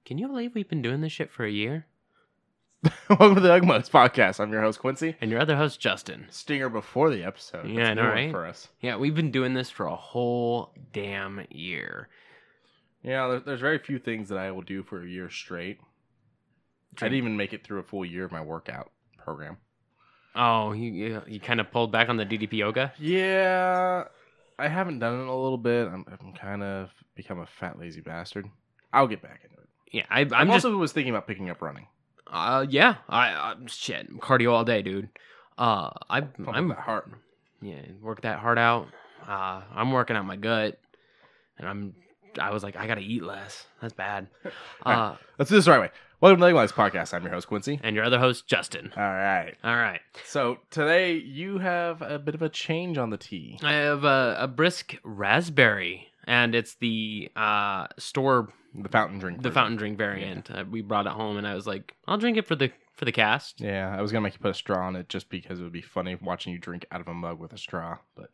Can you believe we've been doing this shit for a year? Welcome to the UglyMugsPodcast. I'm your host, Quincey. And your other host, Justin. Stinger before the episode. Yeah, I know, right? For us. Yeah, we've been doing this for a whole damn year. Yeah, there's very few things that I will do for a year straight. I didn't even make it through a full year of my workout program. Oh, you kind of pulled back on the DDP yoga? Yeah, I haven't done it in a little bit. I'm kind of become a fat, lazy bastard. I'll get back into it. Yeah, I I'm just... also was thinking about picking up running. Yeah, shit, cardio all day, dude. I'm that hard. Yeah, work that hard out. I'm working out my gut, and I was like, I gotta eat less. That's bad. Right, let's do this the right way. Welcome to the UglyMugsPodcast. I'm your host, Quincey. And your other host, Justin. All right. So today you have a bit of a change on the tea. I have a brisk raspberry, and it's the store... The fountain drink. The fountain drink variant. Yeah. We brought it home, and I was like, I'll drink it for the cast. Yeah, I was going to make you put a straw on it just because it would be funny watching you drink out of a mug with a straw, but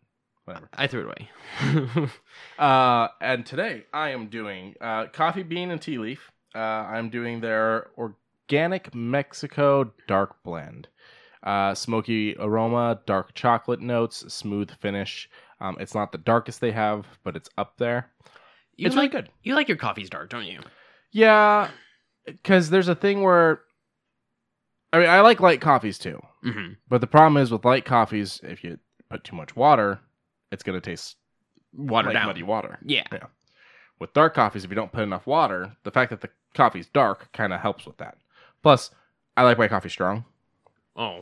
whatever. I threw it away. And today I am doing coffee bean and tea leaf. I'm doing their organic Mexico dark blend. Smoky aroma, dark chocolate notes, smooth finish. It's not the darkest they have, but it's up there. It's really good. You like your coffees dark, don't you? Yeah, because there's a thing where... I mean, I like light coffees too. Mm-hmm. But the problem is with light coffees, if you put too much water, it's going to taste watered down. Muddy water. Yeah. With dark coffees, if you don't put enough water, the fact that the coffee's dark kind of helps with that. Plus, I like my coffee strong. Oh.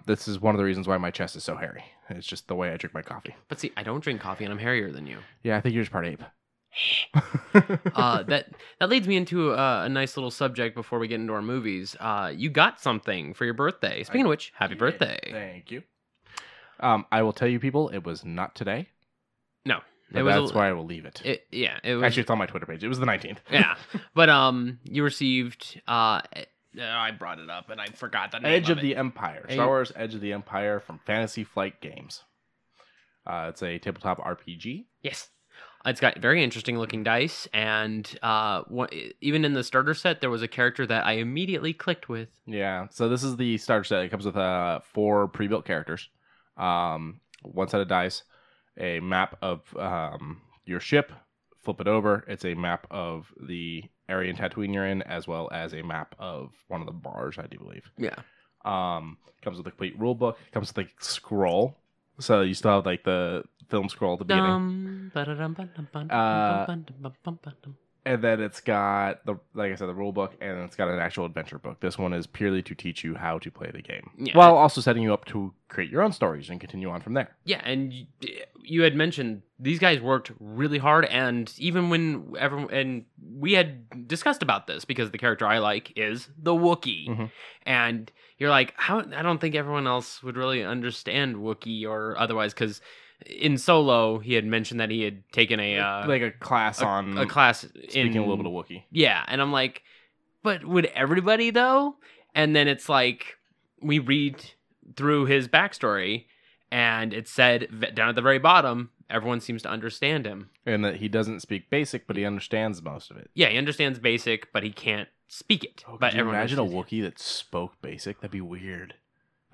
This is one of the reasons why my chest is so hairy. It's just the way I drink my coffee. But see, I don't drink coffee, and I'm hairier than you. Yeah, I think you're just part ape. That leads me into a nice little subject before we get into our movies. You got something for your birthday. Speaking of which, happy birthday. Thank you. I will tell you people, it was not today. No. That's why I will leave it. It was... Actually, it's on my Twitter page. It was the 19th. Yeah. But you received... I brought it up and I forgot the name Edge of it. the Empire. Star Wars Edge of the Empire from Fantasy Flight Games. It's a tabletop RPG. Yes. It's got very interesting looking dice, and even in the starter set, there was a character that I immediately clicked with. Yeah, so this is the starter set. It comes with 4 pre-built characters, 1 set of dice, a map of your ship. Flip it over. It's a map of the area in Tatooine you're in, as well as a map of one of the bars, I do believe. Yeah. Comes with a complete rule book. Comes with a scroll. So you still have like the film scroll at the beginning. And then it's got like I said, the rule book, and it's got an actual adventure book. This one is purely to teach you how to play the game, while also setting you up to create your own stories and continue on from there. Yeah, and you had mentioned these guys worked really hard, and even when and we had discussed about this because the character I like is the Wookiee, and you're like, how? I don't think everyone else would really understand Wookiee or otherwise because. In Solo, he had mentioned that he had taken a class on a class speaking a little bit of Wookiee. Yeah, and I'm like, but would everybody though? And then it's like we read through his backstory, and it said down at the very bottom, everyone seems to understand him, and that he doesn't speak Basic, but he understands most of it. Yeah, he understands Basic, but he can't speak it. Oh, but could you imagine a Wookiee that spoke Basic? That'd be weird.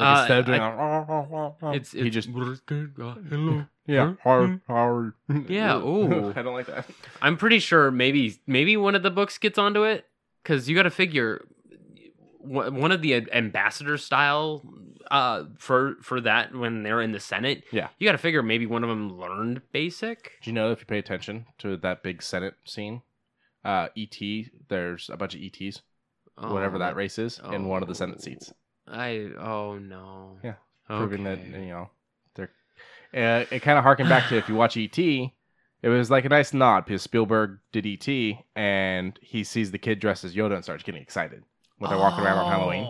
Like instead of doing he just hello. Yeah, hard. Yeah, ooh. I don't like that. I'm pretty sure maybe one of the books gets onto it because you got to figure one of the ambassador style for that when they're in the Senate. Yeah, you got to figure maybe one of them learned Basic. Do you know if you pay attention to that big Senate scene, ET? There's a bunch of ETs, whatever that race is, in one of the Senate seats. Oh no. Yeah. Proving that, they're... it kind of harkened back to, if you watch E.T., it was like a nice nod, because Spielberg did E.T., and he sees the kid dressed as Yoda and starts getting excited when they're walking around on Halloween.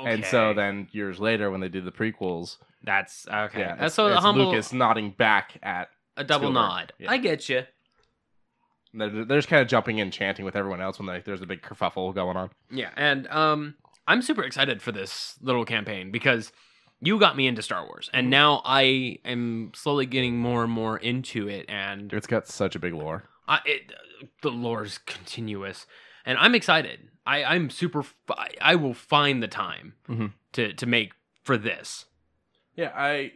Okay. And so then, years later, when they did the prequels... That's, okay. Yeah, it's Lucas nodding back at a double Spielberg. nod. Yeah. I get you. They're just kind of jumping in, chanting with everyone else when there's a big kerfuffle going on. Yeah, and I'm super excited for this little campaign because you got me into Star Wars, and now I am slowly getting more and more into it, and it's got such a big lore. The lore's continuous. and I'm excited. I'm super. I will find the time to make for this. Yeah,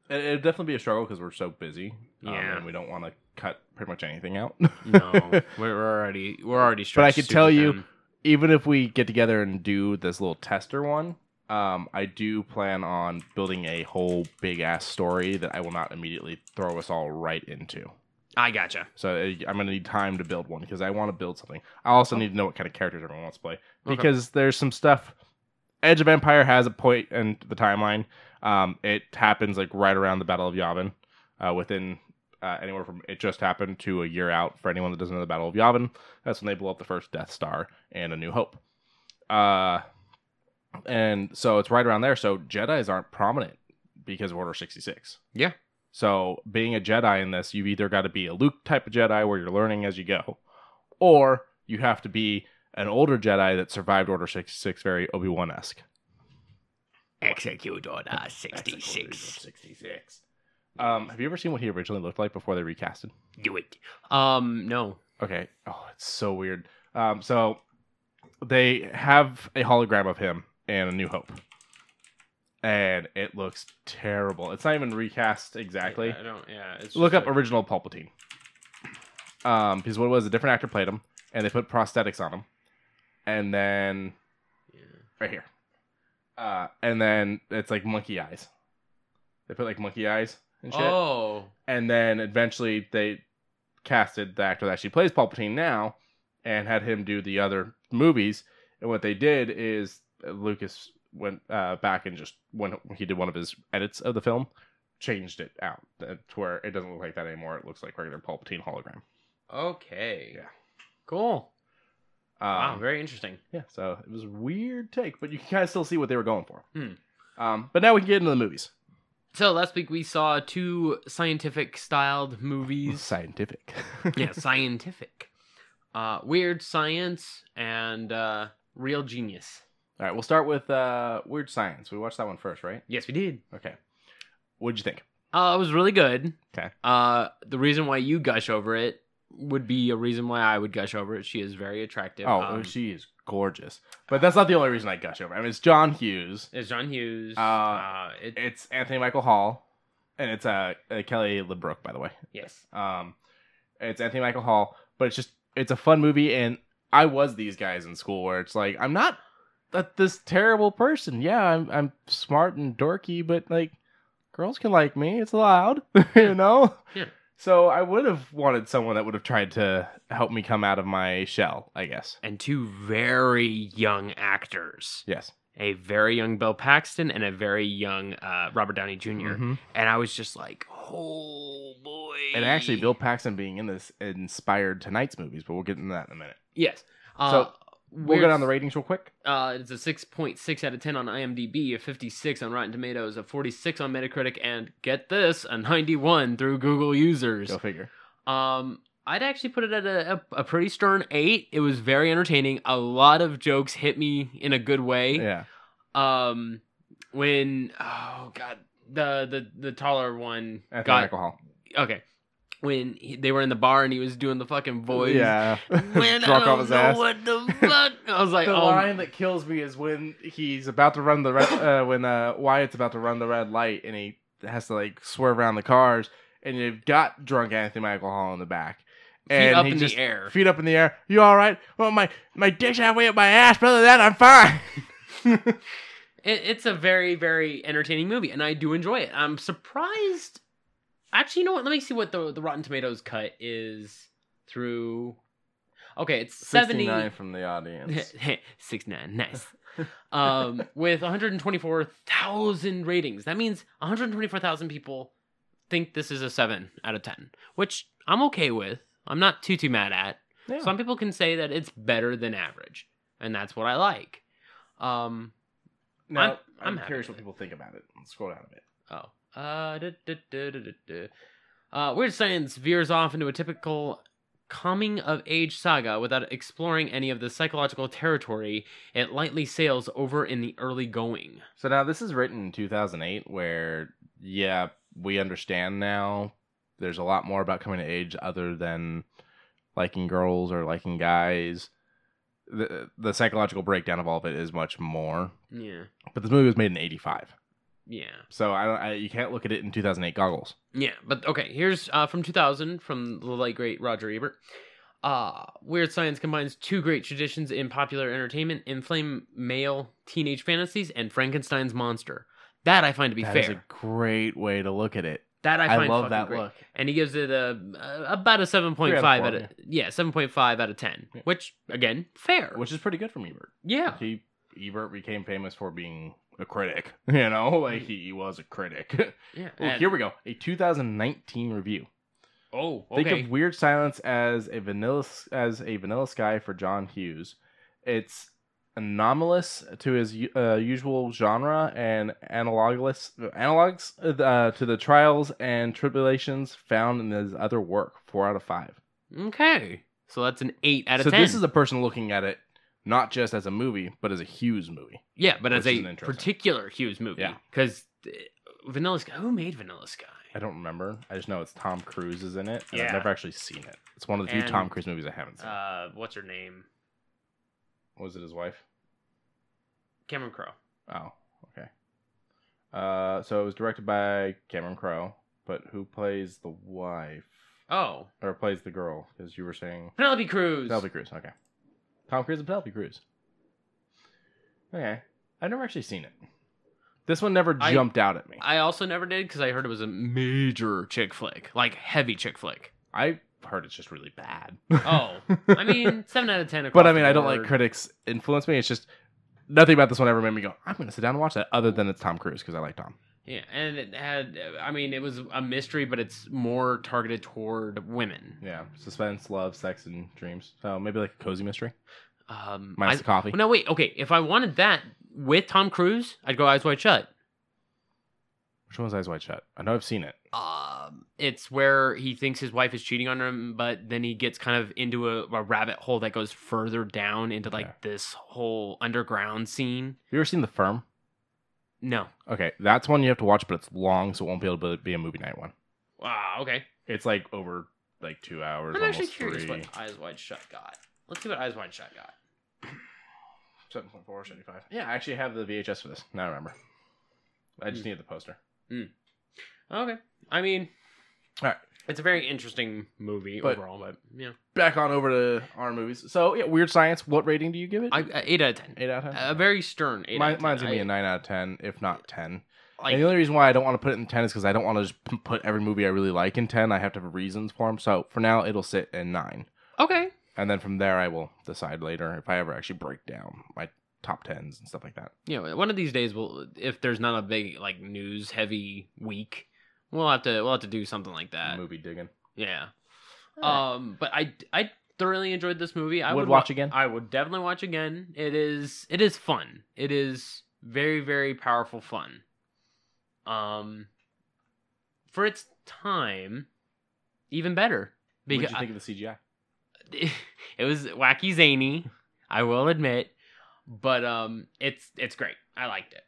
it'd definitely be a struggle because we're so busy. Yeah, and we don't want to cut pretty much anything out. No, we're already stretched. But I can tell you, thin. even if we get together and do this little tester one, I do plan on building a whole big ass story that I will not immediately throw us all right into. I gotcha. So I'm going to need time to build one because I want to build something. I also need to know what kind of characters everyone wants to play because there's some stuff. Edge of Empire has a point in the timeline. It happens like right around the Battle of Yavin, within anywhere from it just happened to a year out. For anyone that doesn't know the Battle of Yavin, that's when they blow up the first Death Star and A New Hope. And so it's right around there. So Jedis aren't prominent because of Order 66. Yeah. So being a Jedi in this, you've either got to be a Luke type of Jedi where you're learning as you go, or you have to be an older Jedi that survived Order 66, very Obi-Wan-esque. Execute Order 66. Have you ever seen what he originally looked like before they recasted? Do it. No. Okay. Oh, it's so weird. So they have a hologram of him in A New Hope. And it looks terrible. It's not even recast exactly. Yeah, I don't. Yeah. It's Look up original Palpatine. Because what it was, a different actor played him, and they put prosthetics on him, and then right here, and then it's like monkey eyes. They put like monkey eyes and shit. Oh. And then eventually they casted the actor that actually plays Palpatine now, and had him do the other movies. And what they did is Lucas went back and just when he did one of his edits of the film, changed it out to where it doesn't look like that anymore. It looks like regular Palpatine hologram. Okay. Yeah. Cool. Wow, very interesting. Yeah, so it was a weird take, but you can kind of still see what they were going for. But now we can get into the movies. So last week we saw 2 scientific-styled movies. Scientific. Yeah, scientific. Weird Science and Real Genius. All right, we'll start with Weird Science. We watched that one first, right? Yes, we did. Okay. What'd you think? It was really good. Okay. The reason why you gush over it would be a reason why I would gush over it. She is very attractive. Oh, she is gorgeous. But that's not the only reason I gush over it. I mean, it's John Hughes. It's John Hughes. It's Anthony Michael Hall. And it's Kelly LeBrook, by the way. Yes. It's Anthony Michael Hall. But it's a fun movie. And I was these guys in school where it's like, I'm not this terrible person. Yeah, I'm smart and dorky, but like girls can like me. It's allowed, you know? Yeah. So I would have wanted someone that would have tried to help me come out of my shell, I guess. And 2 very young actors. Yes. A very young Bill Paxton and a very young Robert Downey Jr. Mm-hmm. And I was just like, oh boy. And actually, Bill Paxton being in this inspired tonight's movies, but we'll get into that in a minute. Yes. So we'll get on the ratings real quick. It's a 6.6 out of 10 on IMDb, a 56 on Rotten Tomatoes, a 46 on Metacritic, and get this, a 91 through Google users. Go figure. I'd actually put it at a pretty stern 8. It was very entertaining. A lot of jokes hit me in a good way. Yeah. When the taller one Michael Hall. Okay. When they were in the bar and he was doing the fucking voice. Yeah. When Drunk I off don't his know ass. what the fuck. I was like, the line that kills me is when he's about to run the when Wyatt's about to run the red light and he has to like swerve around the cars and you've got drunk Anthony Michael Hall in the back. And feet up in the air. Feet up in the air. You all right? Well, my dick's halfway up my ass, but other than that, I'm fine. It's a very, very entertaining movie, and I do enjoy it. I'm surprised. Actually, you know what? Let me see what the Rotten Tomatoes cut is through. Okay, it's 69 from the audience. 69, nice. With 124,000 ratings. That means 124,000 people think this is a 7 out of 10, which I'm okay with. I'm not too mad at. Yeah. Some people can say that it's better than average, and that's what I like. Now, I'm curious what people think about it. Let's scroll down a bit. Weird Science veers off into a typical coming-of-age saga without exploring any of the psychological territory it lightly sails over in the early going. So now this is written in 2008 where, yeah, we understand now there's a lot more about coming to age other than liking girls or liking guys. the psychological breakdown of all of it is much more. Yeah. But this movie was made in 85. Yeah. So you can't look at it in 2008 goggles. Yeah, but okay, here's from 2000 from the late great Roger Ebert. Weird Science combines two great traditions in popular entertainment: inflamed male teenage fantasies and Frankenstein's monster. That I find to be fair. That is a great way to look at it. That I find love fucking that great. look. And he gives it about a 7.5 out of 7.5 out of 10, which again, fair. Which is pretty good from Ebert. Yeah. Ebert became famous for being a critic. You know, like he was a critic. Yeah. Well, here we go. A 2019 review. Oh, okay. Think of Weird Silence as a vanilla sky for John Hughes. It's anomalous to his usual genre and analogs to the trials and tribulations found in his other work. 4 out of 5. Okay. So that's an 8 out of 10. So this is a person looking at it not just as a movie, but as a Hughes movie. Yeah, but as a particular Hughes movie. Yeah. Because Vanilla Sky, who made Vanilla Sky? I don't remember. I just know it's Tom Cruise is in it. And Yeah. I've never actually seen it. It's one of the few Tom Cruise movies I haven't seen. What's her name? Was it his wife? Cameron Crowe. Oh, okay. So it was directed by Cameron Crowe, but who plays the wife? Oh. Or plays the girl, because you were saying... Penelope Cruz. Penelope Cruz, okay. Tom Cruise and Penelope Cruz. Okay. I've never actually seen it. This one never jumped out at me. I also never did, because I heard it was a major chick flick. Like, heavy chick flick. I heard it's just really bad. Oh. I mean, 7 out of 10 across But I mean, the I don't board. let critics influence me. It's just... Nothing about this one ever made me go, I'm going to sit down and watch that, other than it's Tom Cruise, because I like Tom. Yeah, and it had... I mean, it was a mystery, but it's more targeted toward women. Yeah. Suspense, love, sex, and dreams. So maybe like a cozy mystery. Minus Minus the coffee. No, wait. Okay, if I wanted that with Tom Cruise, I'd go Eyes Wide Shut. Which one's Eyes Wide Shut? I know I've seen it. It's where he thinks his wife is cheating on him, but then he gets kind of into a rabbit hole that goes further down into like this whole underground scene. Have you ever seen The Firm? No. Okay, that's one you have to watch, but it's long, so it won't be able to be a movie night one. Wow. Okay. It's like over like 2 hours. I'm actually almost curious 3. what Eyes Wide Shut got. Let's see what Eyes Wide Shut got. 7.4, 75. Yeah, I actually have the VHS for this. Now I remember. I just needed the poster. Okay. I mean, all right. It's a very interesting movie overall, but yeah. Back on over to our movies. So, yeah, Weird Science, what rating do you give it? 8 out of 10. 8 out of 10? A very stern 8 out of 10. Mine's going to be a 9 out of 10, if not 10. Like, and the only reason why I don't want to put it in 10 is because I don't want to just put every movie I really like in 10. I have to have reasons for them. So, for now, it'll sit in 9. Okay. And then from there, I will decide later if I ever actually break down my top 10s and stuff like that. Yeah, one of these days, if there's not a big like news heavy week, we'll have to do something like that. Movie digging. Yeah. But I thoroughly enjoyed this movie. I would watch again. I would definitely watch again. It is fun. It is very, very powerful fun. For its time, even better. What did you think of the CGI? It was wacky zany, I will admit, but it's great. I liked it.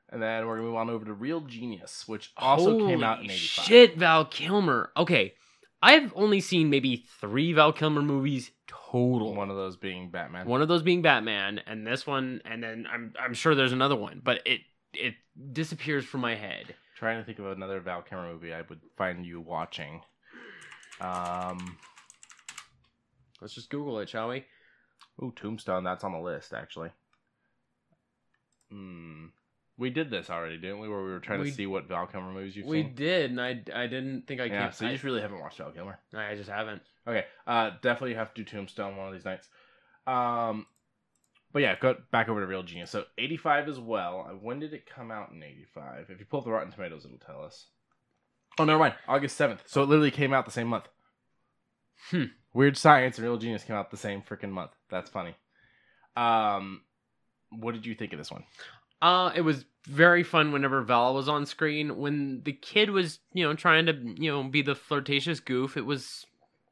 And then we're gonna move on over to Real Genius, which also came out in 85. Shit, Val Kilmer. Okay, I've only seen maybe 3 Val Kilmer movies total. One of those being Batman. And this one, and then I'm sure there's another one, but it disappears from my head. Trying to think of another Val Kilmer movie I would find you watching. Let's just Google it, shall we? Ooh, Tombstone. That's on the list, actually. We did this already, didn't we? Where we were trying to see what Val Kilmer movies you've seen. We did, and I didn't think I could. Yeah, so you just really haven't watched Val Kilmer. I just haven't. Okay, definitely have to do Tombstone one of these nights. But yeah, go back over to Real Genius. So 85 as well. When did it come out in 85? If you pull up the Rotten Tomatoes, it'll tell us. Oh, never mind. August 7th. So it literally came out the same month. Weird Science and Real Genius came out the same freaking month. That's funny. What did you think of this one? It was very fun whenever Val was on screen. When the kid was, trying to, be the flirtatious goof, it was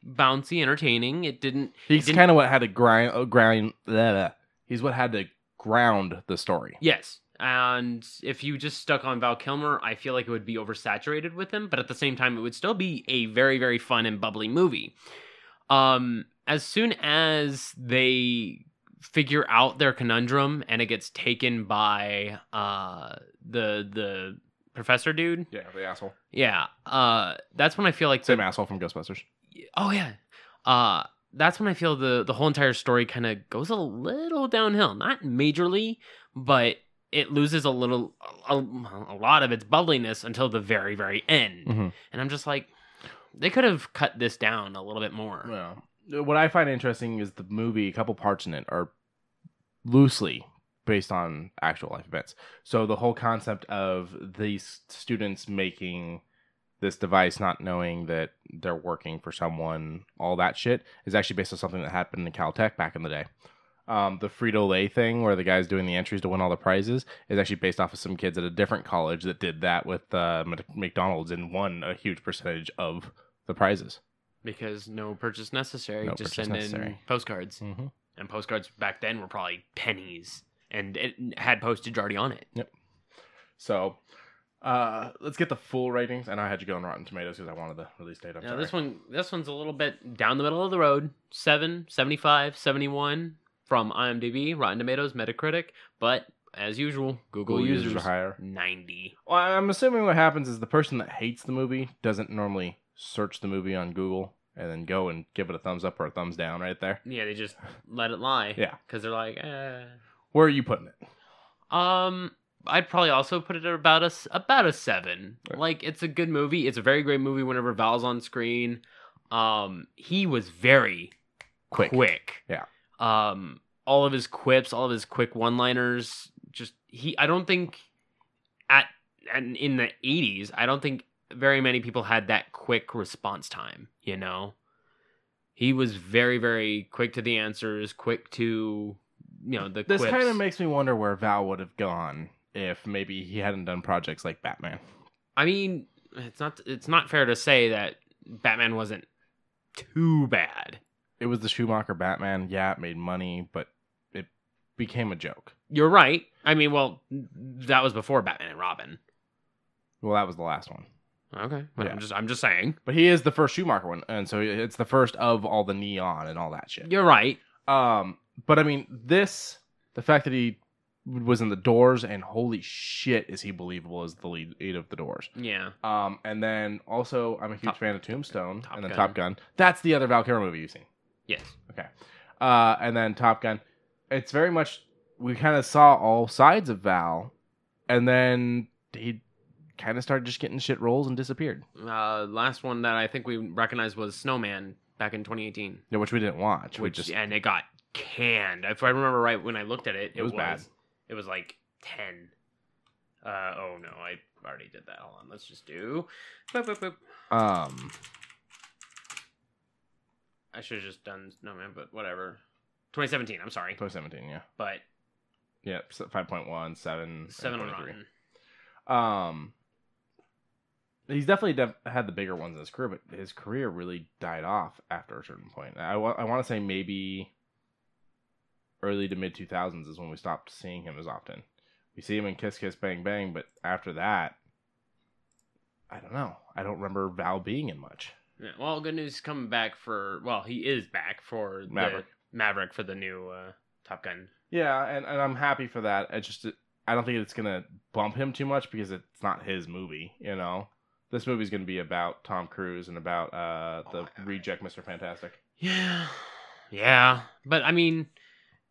bouncy, entertaining. It didn't... He's kind of what had to ground... He's what had to ground the story. Yes. And if you just stuck on Val Kilmer, I feel like it would be oversaturated with him. But at the same time, it would still be a very, very fun and bubbly movie. as soon as they figure out their conundrum and it gets taken by the professor dude. Yeah, the asshole. Yeah. That's when I feel like Same asshole from Ghostbusters. Oh yeah. That's when I feel the whole entire story kind of goes a little downhill. Not majorly, but it loses a lot of its bubbliness until the very, very end. Mm-hmm. And I'm just like, they could have cut this down a little bit more. Yeah. What I find interesting is the movie, a couple parts in it are loosely based on actual life events. So the whole concept of these students making this device, not knowing that they're working for someone, all that shit is actually based on something that happened in Caltech back in the day. The Frito-Lay thing where the guy's doing the entries to win all the prizes is actually based off of some kids at a different college that did that with McDonald's and won a huge percentage of the prizes. Because no purchase necessary. No just purchase send necessary. in postcards. Mm-hmm. And postcards back then were probably pennies. And it had postage already on it. Yep. So, let's get the full ratings. And I had you go on Rotten Tomatoes because I wanted the release date. Now, this one's a little bit down the middle of the road. 7, 75, 71 from IMDb, Rotten Tomatoes, Metacritic. But, as usual, Google users are higher. 90. Well, I'm assuming what happens is the person that hates the movie doesn't normally search the movie on Google and then go and give it a thumbs up or a thumbs down right there. Yeah, they just let it lie. Yeah. Because they're like, Where are you putting it? I'd probably also put it at about a 7. Right. Like, it's a good movie. It's a very great movie whenever Val's on screen. He was very quick. Yeah. All of his quips, all of his quick one-liners, I don't think in the 80s, I don't think very many people had that quick response time, you know? He was very, very quick to the answers, quick to, the This quips. kind of makes me wonder where Val would have gone if maybe he hadn't done projects like Batman. I mean, it's not fair to say that Batman wasn't too bad. It was the Schumacher Batman. Yeah, it made money, but it became a joke. You're right. I mean, well, that was before Batman and Robin. Well, that was the last one. Okay. Well, Yeah. I'm just saying. But he is the first Schumacher one, and so it's the first of all the neon and all that shit. You're right. But I mean, the fact that he was in The Doors, and holy shit, is he believable as the lead of The Doors. Yeah. And then also, I'm a huge fan of Tombstone, and then Gun. Top Gun. That's the other Val Kilmer movie you've seen. Yes. Okay. And then Top Gun. It's very much, we kind of saw all sides of Val, and then he kind of started just getting shit roles and disappeared. Last one that I think we recognized was Snowman back in 2018. Yeah, which we didn't watch. And it got canned. If I remember right, when I looked at it, it was bad. It was like 10. Oh no, I already did that. Hold on, let's just do. Boop, boop, boop. I should have just done Snowman, but whatever. 2017. I'm sorry. 2017, yeah. But yeah, 5.1, 7 on Rotten. He's definitely had the bigger ones in his career, but his career really died off after a certain point. I want to say maybe early to mid 2000s is when we stopped seeing him as often. We see him in Kiss Kiss Bang Bang, but after that, I don't know. I don't remember Val being in much. Yeah, well, good news coming back he is back for Maverick for the new Top Gun. Yeah, and I'm happy for that. I don't think it's gonna bump him too much because it's not his movie, you know. This movie's gonna be about Tom Cruise and about the reject Mr. Fantastic. Yeah, but I mean,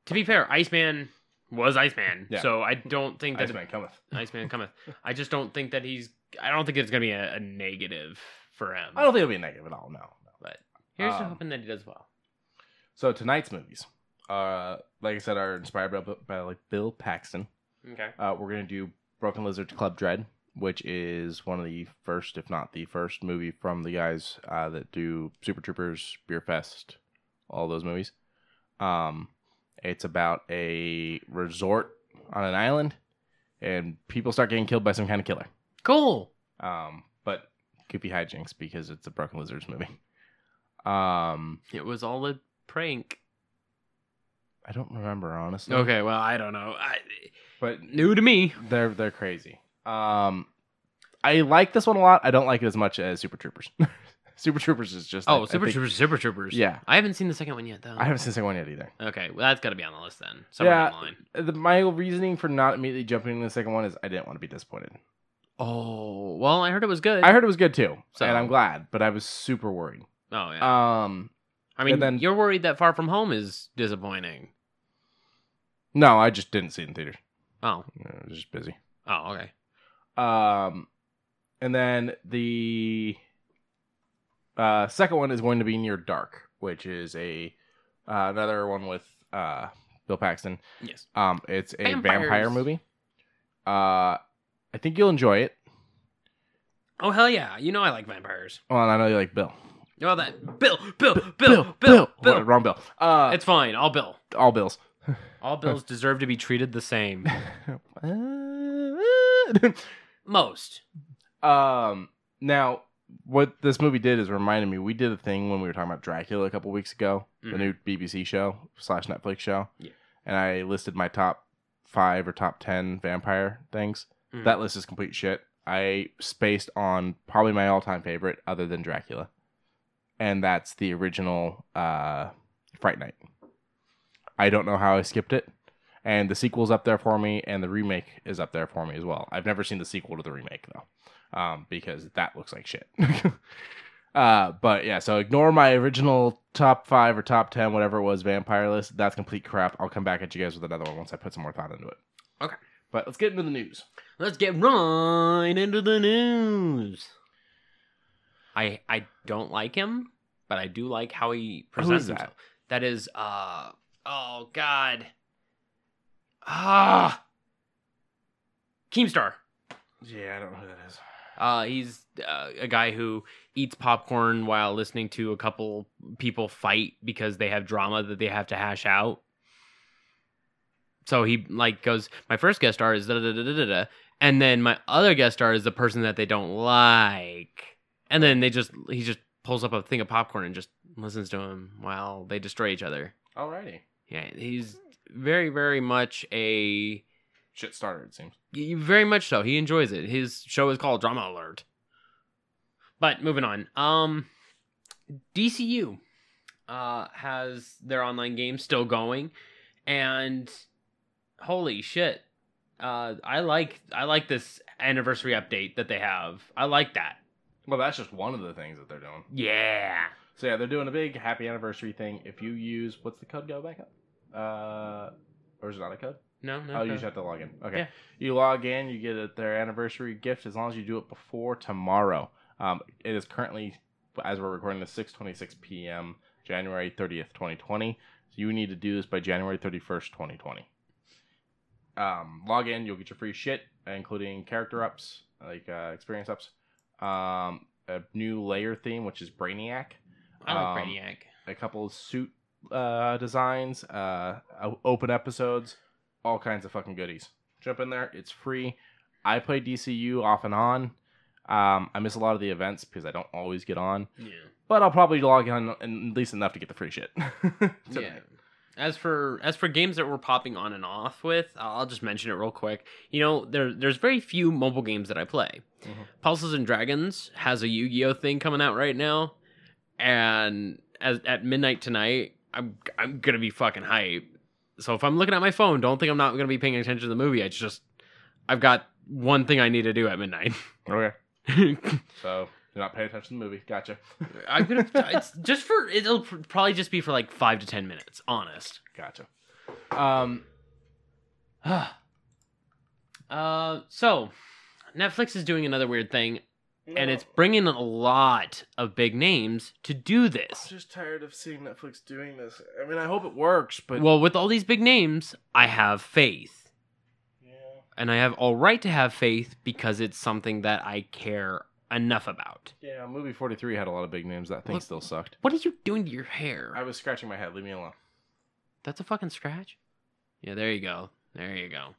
to be fair, Iceman was Iceman, yeah. So I don't think that Iceman cometh. I just don't think that I don't think it's gonna be a negative for him. I don't think it'll be a negative at all. No. But here's to hoping that he does well. So tonight's movies, like I said, are inspired by like Bill Paxton. Okay. We're gonna do Broken Lizard's Club Dread, which is one of the first, if not the first, movie from the guys that do Super Troopers, Beer Fest, all those movies. It's about a resort on an island, and people start getting killed by some kind of killer. Cool. But goofy hijinks because it's a Broken Lizards movie. It was all a prank. I don't remember, honestly. Okay, well, I don't know. But new to me. They're crazy. I like this one a lot. I don't like it as much as Super Troopers. Super Troopers is just... Super Troopers. Yeah. I haven't seen the second one yet, though. I haven't seen the second one yet either. Okay, well, that's got to be on the list then. Somewhere down the line. My reasoning for not immediately jumping into the second one is I didn't want to be disappointed. Oh, well, I heard it was good. I heard it was good too, So- and I'm glad, but I was super worried. Oh, yeah. I mean, and then- you're worried that Far From Home is disappointing. No, I just didn't see it in theaters. Oh. I was just busy. Oh, okay. And then the second one is going to be Near Dark, which is another one with Bill Paxton. Yes. It's a Vampires. vampire movie. I think you'll enjoy it. Oh, hell yeah. You know I like vampires. Well, and I know you like Bill. Oh, that. Bill. What, wrong Bill. It's fine. All Bill. All Bills. All Bills deserve to be treated the same. Most. Now, what this movie did is reminded me, we did a thing when we were talking about Dracula a couple weeks ago, the new BBC show / Netflix show. Yeah. And I listed my top 5 or top 10 vampire things. That list is complete shit. I spaced on probably my all-time favorite other than Dracula. And that's the original Fright Night. I don't know how I skipped it. And the sequel's up there for me, and the remake is up there for me as well. I've never seen the sequel to the remake, though, because that looks like shit. But yeah, so ignore my original top 5 or top 10, whatever it was, vampire list. That's complete crap. I'll come back at you guys with another one once I put some more thought into it. Okay. But let's get into the news. Let's get right into the news. I don't like him, but I do like how he presents himself. That is, oh, God. Keemstar. Yeah, I don't know who that is. He's a guy who eats popcorn while listening to a couple people fight because they have drama that they have to hash out. So he goes, my first guest star is da-da-da-da-da-da, and then my other guest star is the person that they don't like. And then he just pulls up a thing of popcorn and just listens to him while they destroy each other. Alrighty. Yeah, he's very, very much a... Shit starter, it seems. Very much so. He enjoys it. His show is called Drama Alert. But moving on. DCU has their online game still going, and holy shit, I like this anniversary update that they have. I like that. Well, that's just one of the things that they're doing. Yeah. So yeah, they're doing a big happy anniversary thing. If you use, what's the code go back up? Or is it not a code? No. Oh, you just have to log in. Okay. Yeah. You log in, you get their anniversary gift as long as you do it before tomorrow. It is currently, as we're recording this, 6:26 p.m., January 30th, 2020. So you need to do this by January 31st, 2020. Log in, you'll get your free shit, including character ups, like experience ups, a new layer theme, which is Brainiac. I like Brainiac. A couple of suit designs, open episodes, all kinds of fucking goodies. Jump in there. It's free. I play DCU off and on. I miss a lot of the events because I don't always get on. Yeah. But I'll probably log in at least enough to get the free shit. Yeah. As for games that we're popping on and off with, I'll just mention it real quick. You know, there's very few mobile games that I play. Mm-hmm. Pulses and Dragons has a Yu-Gi-Oh thing coming out right now, and at midnight tonight, I'm gonna be fucking hype. So if I'm looking at my phone, don't think I'm not gonna be paying attention to the movie. It's just I've got one thing I need to do at midnight. Okay. So you're not paying attention to the movie. Gotcha. It's just for, it'll probably just be for like 5 to 10 minutes. Honest. Gotcha. So Netflix is doing another weird thing, and it's bringing a lot of big names to do this. I'm just tired of seeing Netflix doing this. I mean, I hope it works, but well, with all these big names, I have faith. And I have all right to have faith because it's something that I care enough about. Yeah, movie 43 had a lot of big names. That thing still sucked. What are you doing to your hair? I was scratching my head. Leave me alone. That's a fucking scratch? Yeah, there you go. There you go.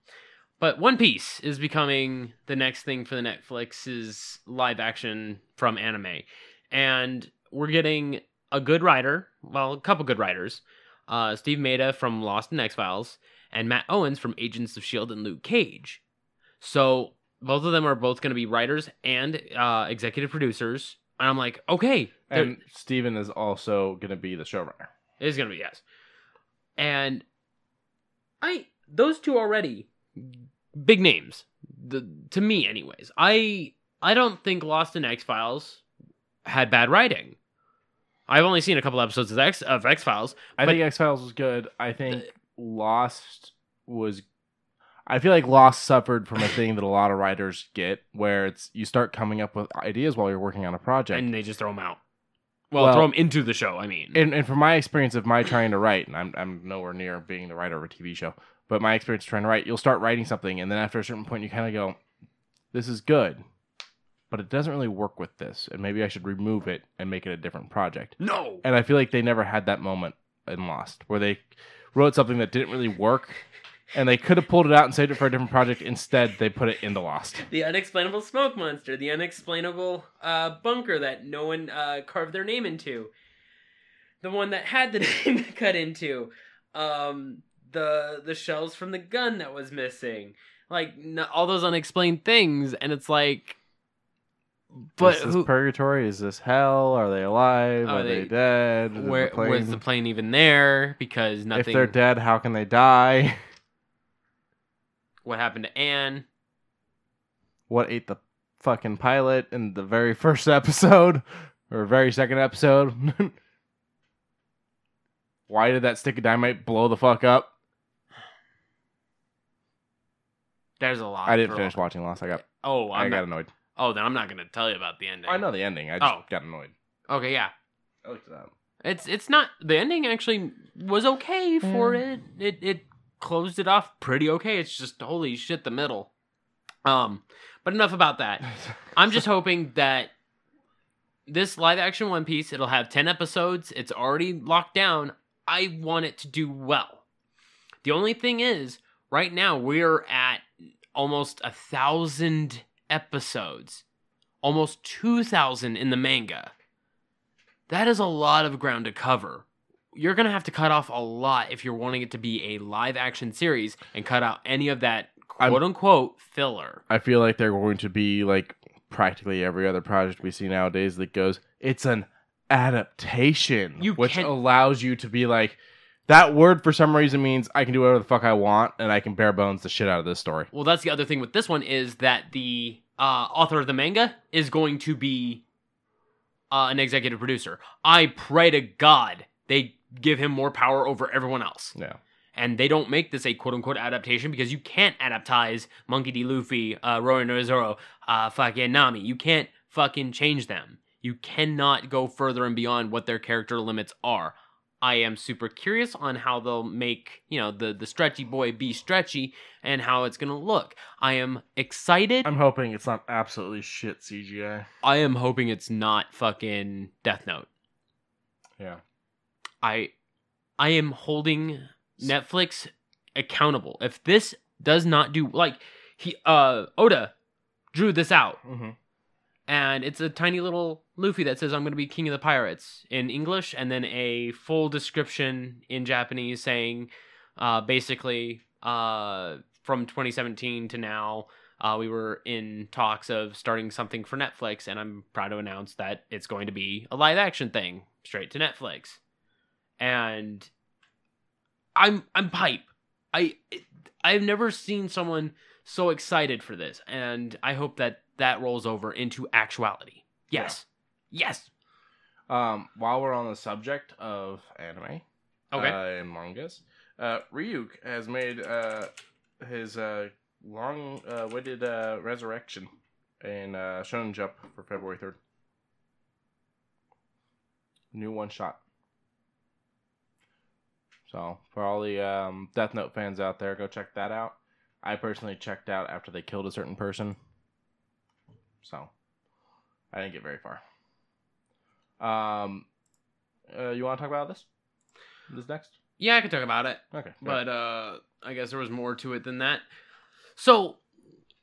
But One Piece is becoming the next thing for the Netflix's live action from anime. And we're getting a good writer. Well, a couple good writers. Steve Maeda from Lost and X-Files. And Matt Owens from Agents of S.H.I.E.L.D. and Luke Cage. So both of them are both going to be writers and executive producers And I'm like, okay. And Steven is also going to be the showrunner. It is going to be, yes. And those two already, big names. To me, anyways. I don't think Lost in X-Files had bad writing. I've only seen a couple episodes of X-Files. I think X-Files was good. I think Lost was... I feel like Lost suffered from a thing that a lot of writers get, where it's you start coming up with ideas while you're working on a project. And they just throw them out. Well, throw them into the show, I mean. And from my experience of my trying to write, and I'm nowhere near being the writer of a TV show, but my experience trying to write, you'll start writing something, and then after a certain point, you kind of go, this is good, but it doesn't really work with this, and maybe I should remove it and make it a different project. No! And I feel like they never had that moment in Lost, where they wrote something that didn't really work, and they could have pulled it out and saved it for a different project. Instead, they put it into Lost. The unexplainable smoke monster, the unexplainable bunker that no one carved their name into, the one that had the name cut into, the shells from the gun that was missing, like all those unexplained things, and it's like, but is this purgatory? Is this hell? Are they alive? Are they dead? Was the plane even there? Because nothing. If they're dead, how can they die? What happened to Anne? What ate the fucking pilot in the very first episode? Or very second episode? Why did that stick of dynamite blow the fuck up? There's a lot. I didn't finish watching Lost. I got annoyed. Oh, then I'm not going to tell you about the ending. I know the ending. I just got annoyed. Okay, yeah. I looked it up. It's not... The ending actually was okay for it. It closed it off pretty okay. It's just, holy shit, the middle. But enough about that. I'm just hoping that this live-action One Piece, it'll have 10 episodes. It's already locked down. I want it to do well. The only thing is, right now, we're at almost 1,000 episodes. Almost 2,000 in the manga. That is a lot of ground to cover. You're going to have to cut off a lot if you're wanting it to be a live-action series and cut out any of that quote-unquote filler. I feel like they're going to be like practically every other project we see nowadays that goes, it's an adaptation, which allows you to be like, that word for some reason means I can do whatever the fuck I want and I can bare bones the shit out of this story. Well, that's the other thing with this one is that the author of the manga is going to be an executive producer. I pray to God they give him more power over everyone else. Yeah. And they don't make this a quote-unquote adaptation because you can't adaptize Monkey D. Luffy, Roronoa Zoro, fucking Nami. You can't fucking change them. You cannot go further and beyond what their character limits are. I am super curious on how they'll make, the stretchy boy be stretchy and how it's going to look. I am excited. I'm hoping it's not absolutely shit CGI. I am hoping it's not fucking Death Note. Yeah. I am holding Netflix accountable. If this does not do, Oda drew this out. Mm-hmm. And it's a tiny little Luffy that says, I'm going to be king of the pirates in English, and then a full description in Japanese saying, basically, from 2017 to now, we were in talks of starting something for Netflix, and I'm proud to announce that it's going to be a live action thing straight to Netflix. And I'm hype. I've never seen someone so excited for this, and I hope that rolls over into actuality. Yes. Yeah. Yes. While we're on the subject of anime, and mangas, Ryuk has made his long-awaited resurrection in Shonen Jump for February 3rd. New one-shot. So, for all the Death Note fans out there, go check that out. I personally checked out after they killed a certain person. So, I didn't get very far. You want to talk about this? This next? Yeah, I can talk about it. Okay. But I guess there was more to it than that. So,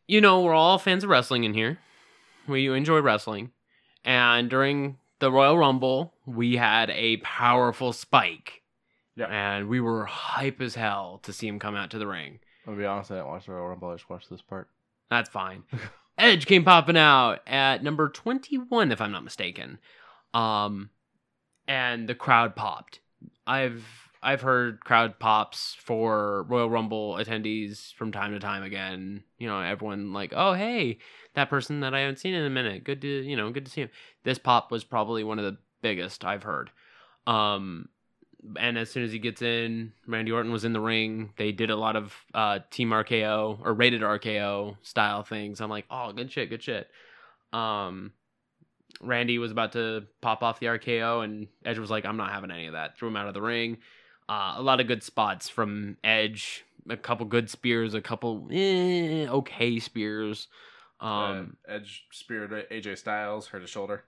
we're all fans of wrestling in here. We enjoy wrestling. And during the Royal Rumble, we had a powerful Spike. Yeah. And we were hype as hell to see him come out to the ring. I'll be honest, I didn't watch the Royal Rumble. I just watched this part. That's fine. Edge came popping out at number 21, if I'm not mistaken. And the crowd popped. I've heard crowd pops for Royal Rumble attendees from time to time again. You know, everyone like, oh, hey, that person that I haven't seen in a minute. Good to see him. This pop was probably one of the biggest I've heard. And as soon as he gets in, Randy Orton was in the ring. They did a lot of Team RKO or Rated RKO style things. I'm like, oh, good shit. Randy was about to pop off the RKO, and Edge was like, I'm not having any of that. Threw him out of the ring. A lot of good spots from Edge. A couple good spears, a couple okay spears. Edge speared AJ Styles, hurt his shoulder.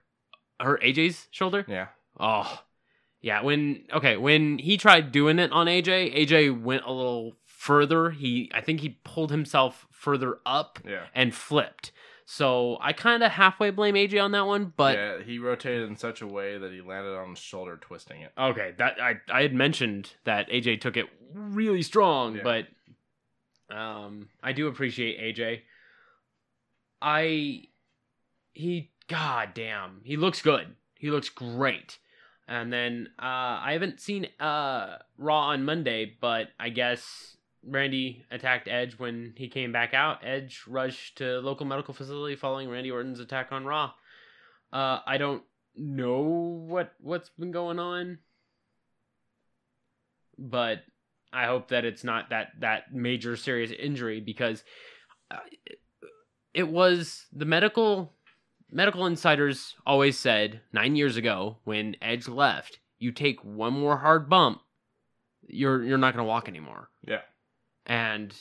Hurt AJ's shoulder? Yeah. Oh, yeah. When he tried doing it on AJ went a little further. I think he pulled himself further up and flipped. So I kind of halfway blame AJ on that one, but yeah, he rotated in such a way that he landed on his shoulder, twisting it. Okay, that I had mentioned that AJ took it really strong, but I do appreciate AJ. Goddamn, he looks good. He looks great. And then I haven't seen Raw on Monday, but I guess Randy attacked Edge when he came back out. Edge rushed to local medical facility following Randy Orton's attack on Raw. I don't know what's been going on, but I hope that it's not that major serious injury, because it was the medical insiders always said 9 years ago when Edge left, you take one more hard bump, you're not going to walk anymore. Yeah. And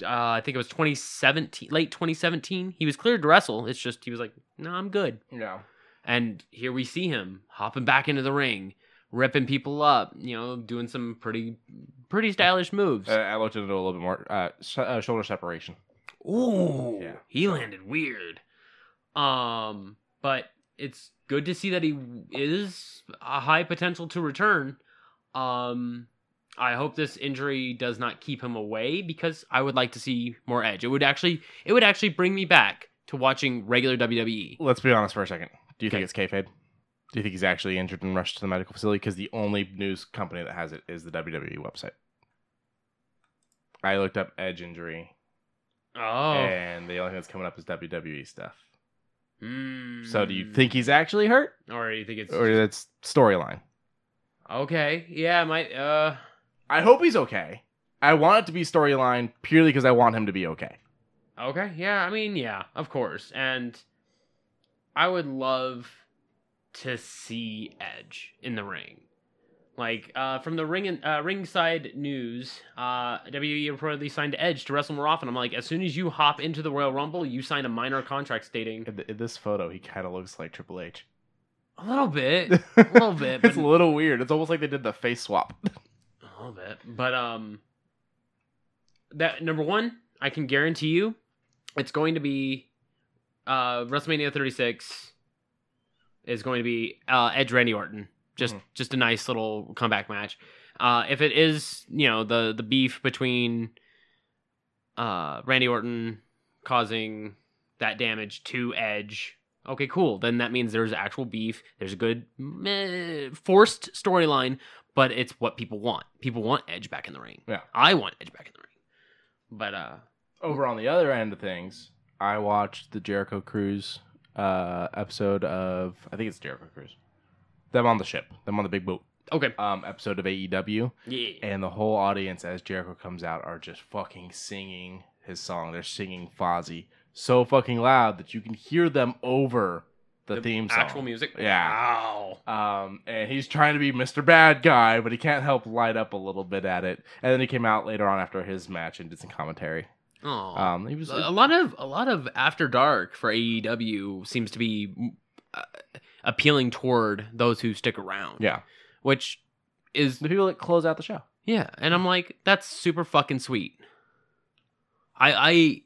I think it was 2017, late 2017. He was cleared to wrestle. It's just he was like, no, I'm good. Yeah. And here we see him hopping back into the ring, ripping people up, doing some pretty stylish moves. I looked into it a little bit more. Shoulder separation. Ooh, yeah. He landed weird. But it's good to see that he is a high potential to return. I hope this injury does not keep him away, because I would like to see more Edge. It would actually bring me back to watching regular WWE. Let's be honest for a second. Do you think it's kayfabe? Do you think he's actually injured and rushed to the medical facility? Because the only news company that has it is the WWE website. I looked up Edge injury. Oh. And the only thing that's coming up is WWE stuff. So do you think he's actually hurt? Or do you think it's... Or that's storyline? Okay. Yeah, it might... I hope he's okay. I want it to be storyline purely because I want him to be okay. Okay. Yeah, I mean, yeah, of course. And I would love to see Edge in the ring. Like, from the ringside news, WWE reportedly signed Edge to wrestle more often. I'm like, as soon as you hop into the Royal Rumble, you sign a minor contract stating... In this photo, he kind of looks like Triple H. A little bit. But... It's a little weird. It's almost like they did the face swap. A little bit. But, that, number one, I can guarantee you, it's going to be, WrestleMania 36 is going to be, Edge Randy Orton. Just a nice little comeback match. If it is, the beef between Randy Orton causing that damage to Edge, okay, cool. Then that means there's actual beef. There's a good forced storyline, but it's what people want. People want Edge back in the ring. Yeah, I want Edge back in the ring. But over on the other end of things, I watched the Jericho Cruise episode of, I think it's Jericho Cruise. Them on the ship. Them on the big boat. Okay. Episode of AEW. Yeah. And the whole audience, as Jericho comes out, are just fucking singing his song. They're singing Fozzy so fucking loud that you can hear them over the theme song. Actual music? Yeah. Wow. And he's trying to be Mr. Bad Guy, but he can't help light up a little bit at it. And then he came out later on after his match and did some commentary. Oh. He was a lot of After Dark for AEW seems to be appealing toward those who stick around. Yeah. Which is the people that close out the show. Yeah, and I'm like, that's super fucking sweet. I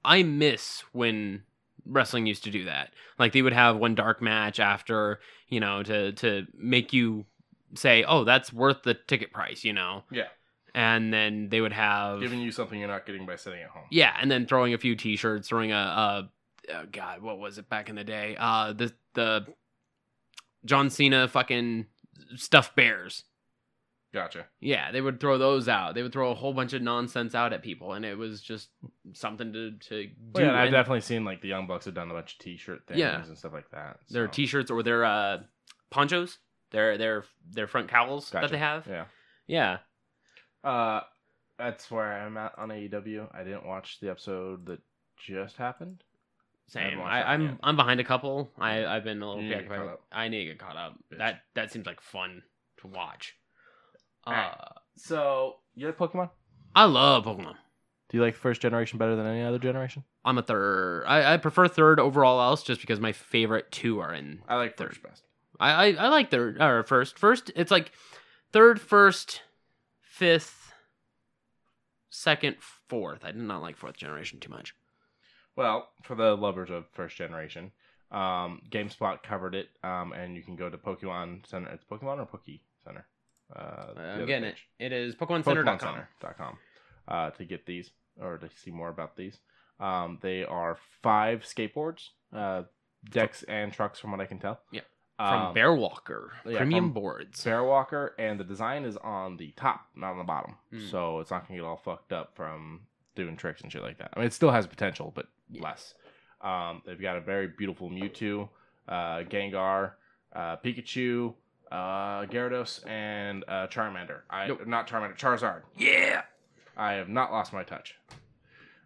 miss when wrestling used to do that. Like, they would have one dark match after, to make you say, oh, that's worth the ticket price, Yeah. And then they would have Giving you something you're not getting by sitting at home. Yeah, and then throwing a few T-shirts, throwing God, what was it back in the day? The John Cena fucking stuffed bears. Gotcha. Yeah, they would throw those out. They would throw a whole bunch of nonsense out at people, and it was just something to do. Well, yeah, I've definitely seen like the Young Bucks have done a bunch of T-shirt things and stuff like that. So. Their T-shirts or their ponchos, their front cowls that they have. Yeah. That's where I'm at on AEW. I didn't watch the episode that just happened. Same. I'm behind a couple. I've been a little preoccupied. I need to get caught up. Bitch. That seems like fun to watch. So you like Pokemon? I love Pokemon. Do you like first generation better than any other generation? I'm a third. I prefer third overall else just because my favorite two are in. I like third best. I like third or first. First, it's like third, first, fifth, second, fourth. I did not like fourth generation too much. Well, for the lovers of first generation, GameSpot covered it, and you can go to Pokemon Center. It's Pokemon or Poke Center? Again, it is PokemonCenter.com to get these or to see more about these. They are 5 skateboards, decks and trucks, from what I can tell. Yeah. From Bearwalker premium boards. Bearwalker, and the design is on the top, not on the bottom. So it's not going to get all fucked up from doing tricks and shit like that. I mean, it still has potential, but less. They've got a very beautiful Mewtwo, Gengar, Pikachu, Gyarados, and Charmander. Not Charmander, Charizard. Yeah! I have not lost my touch.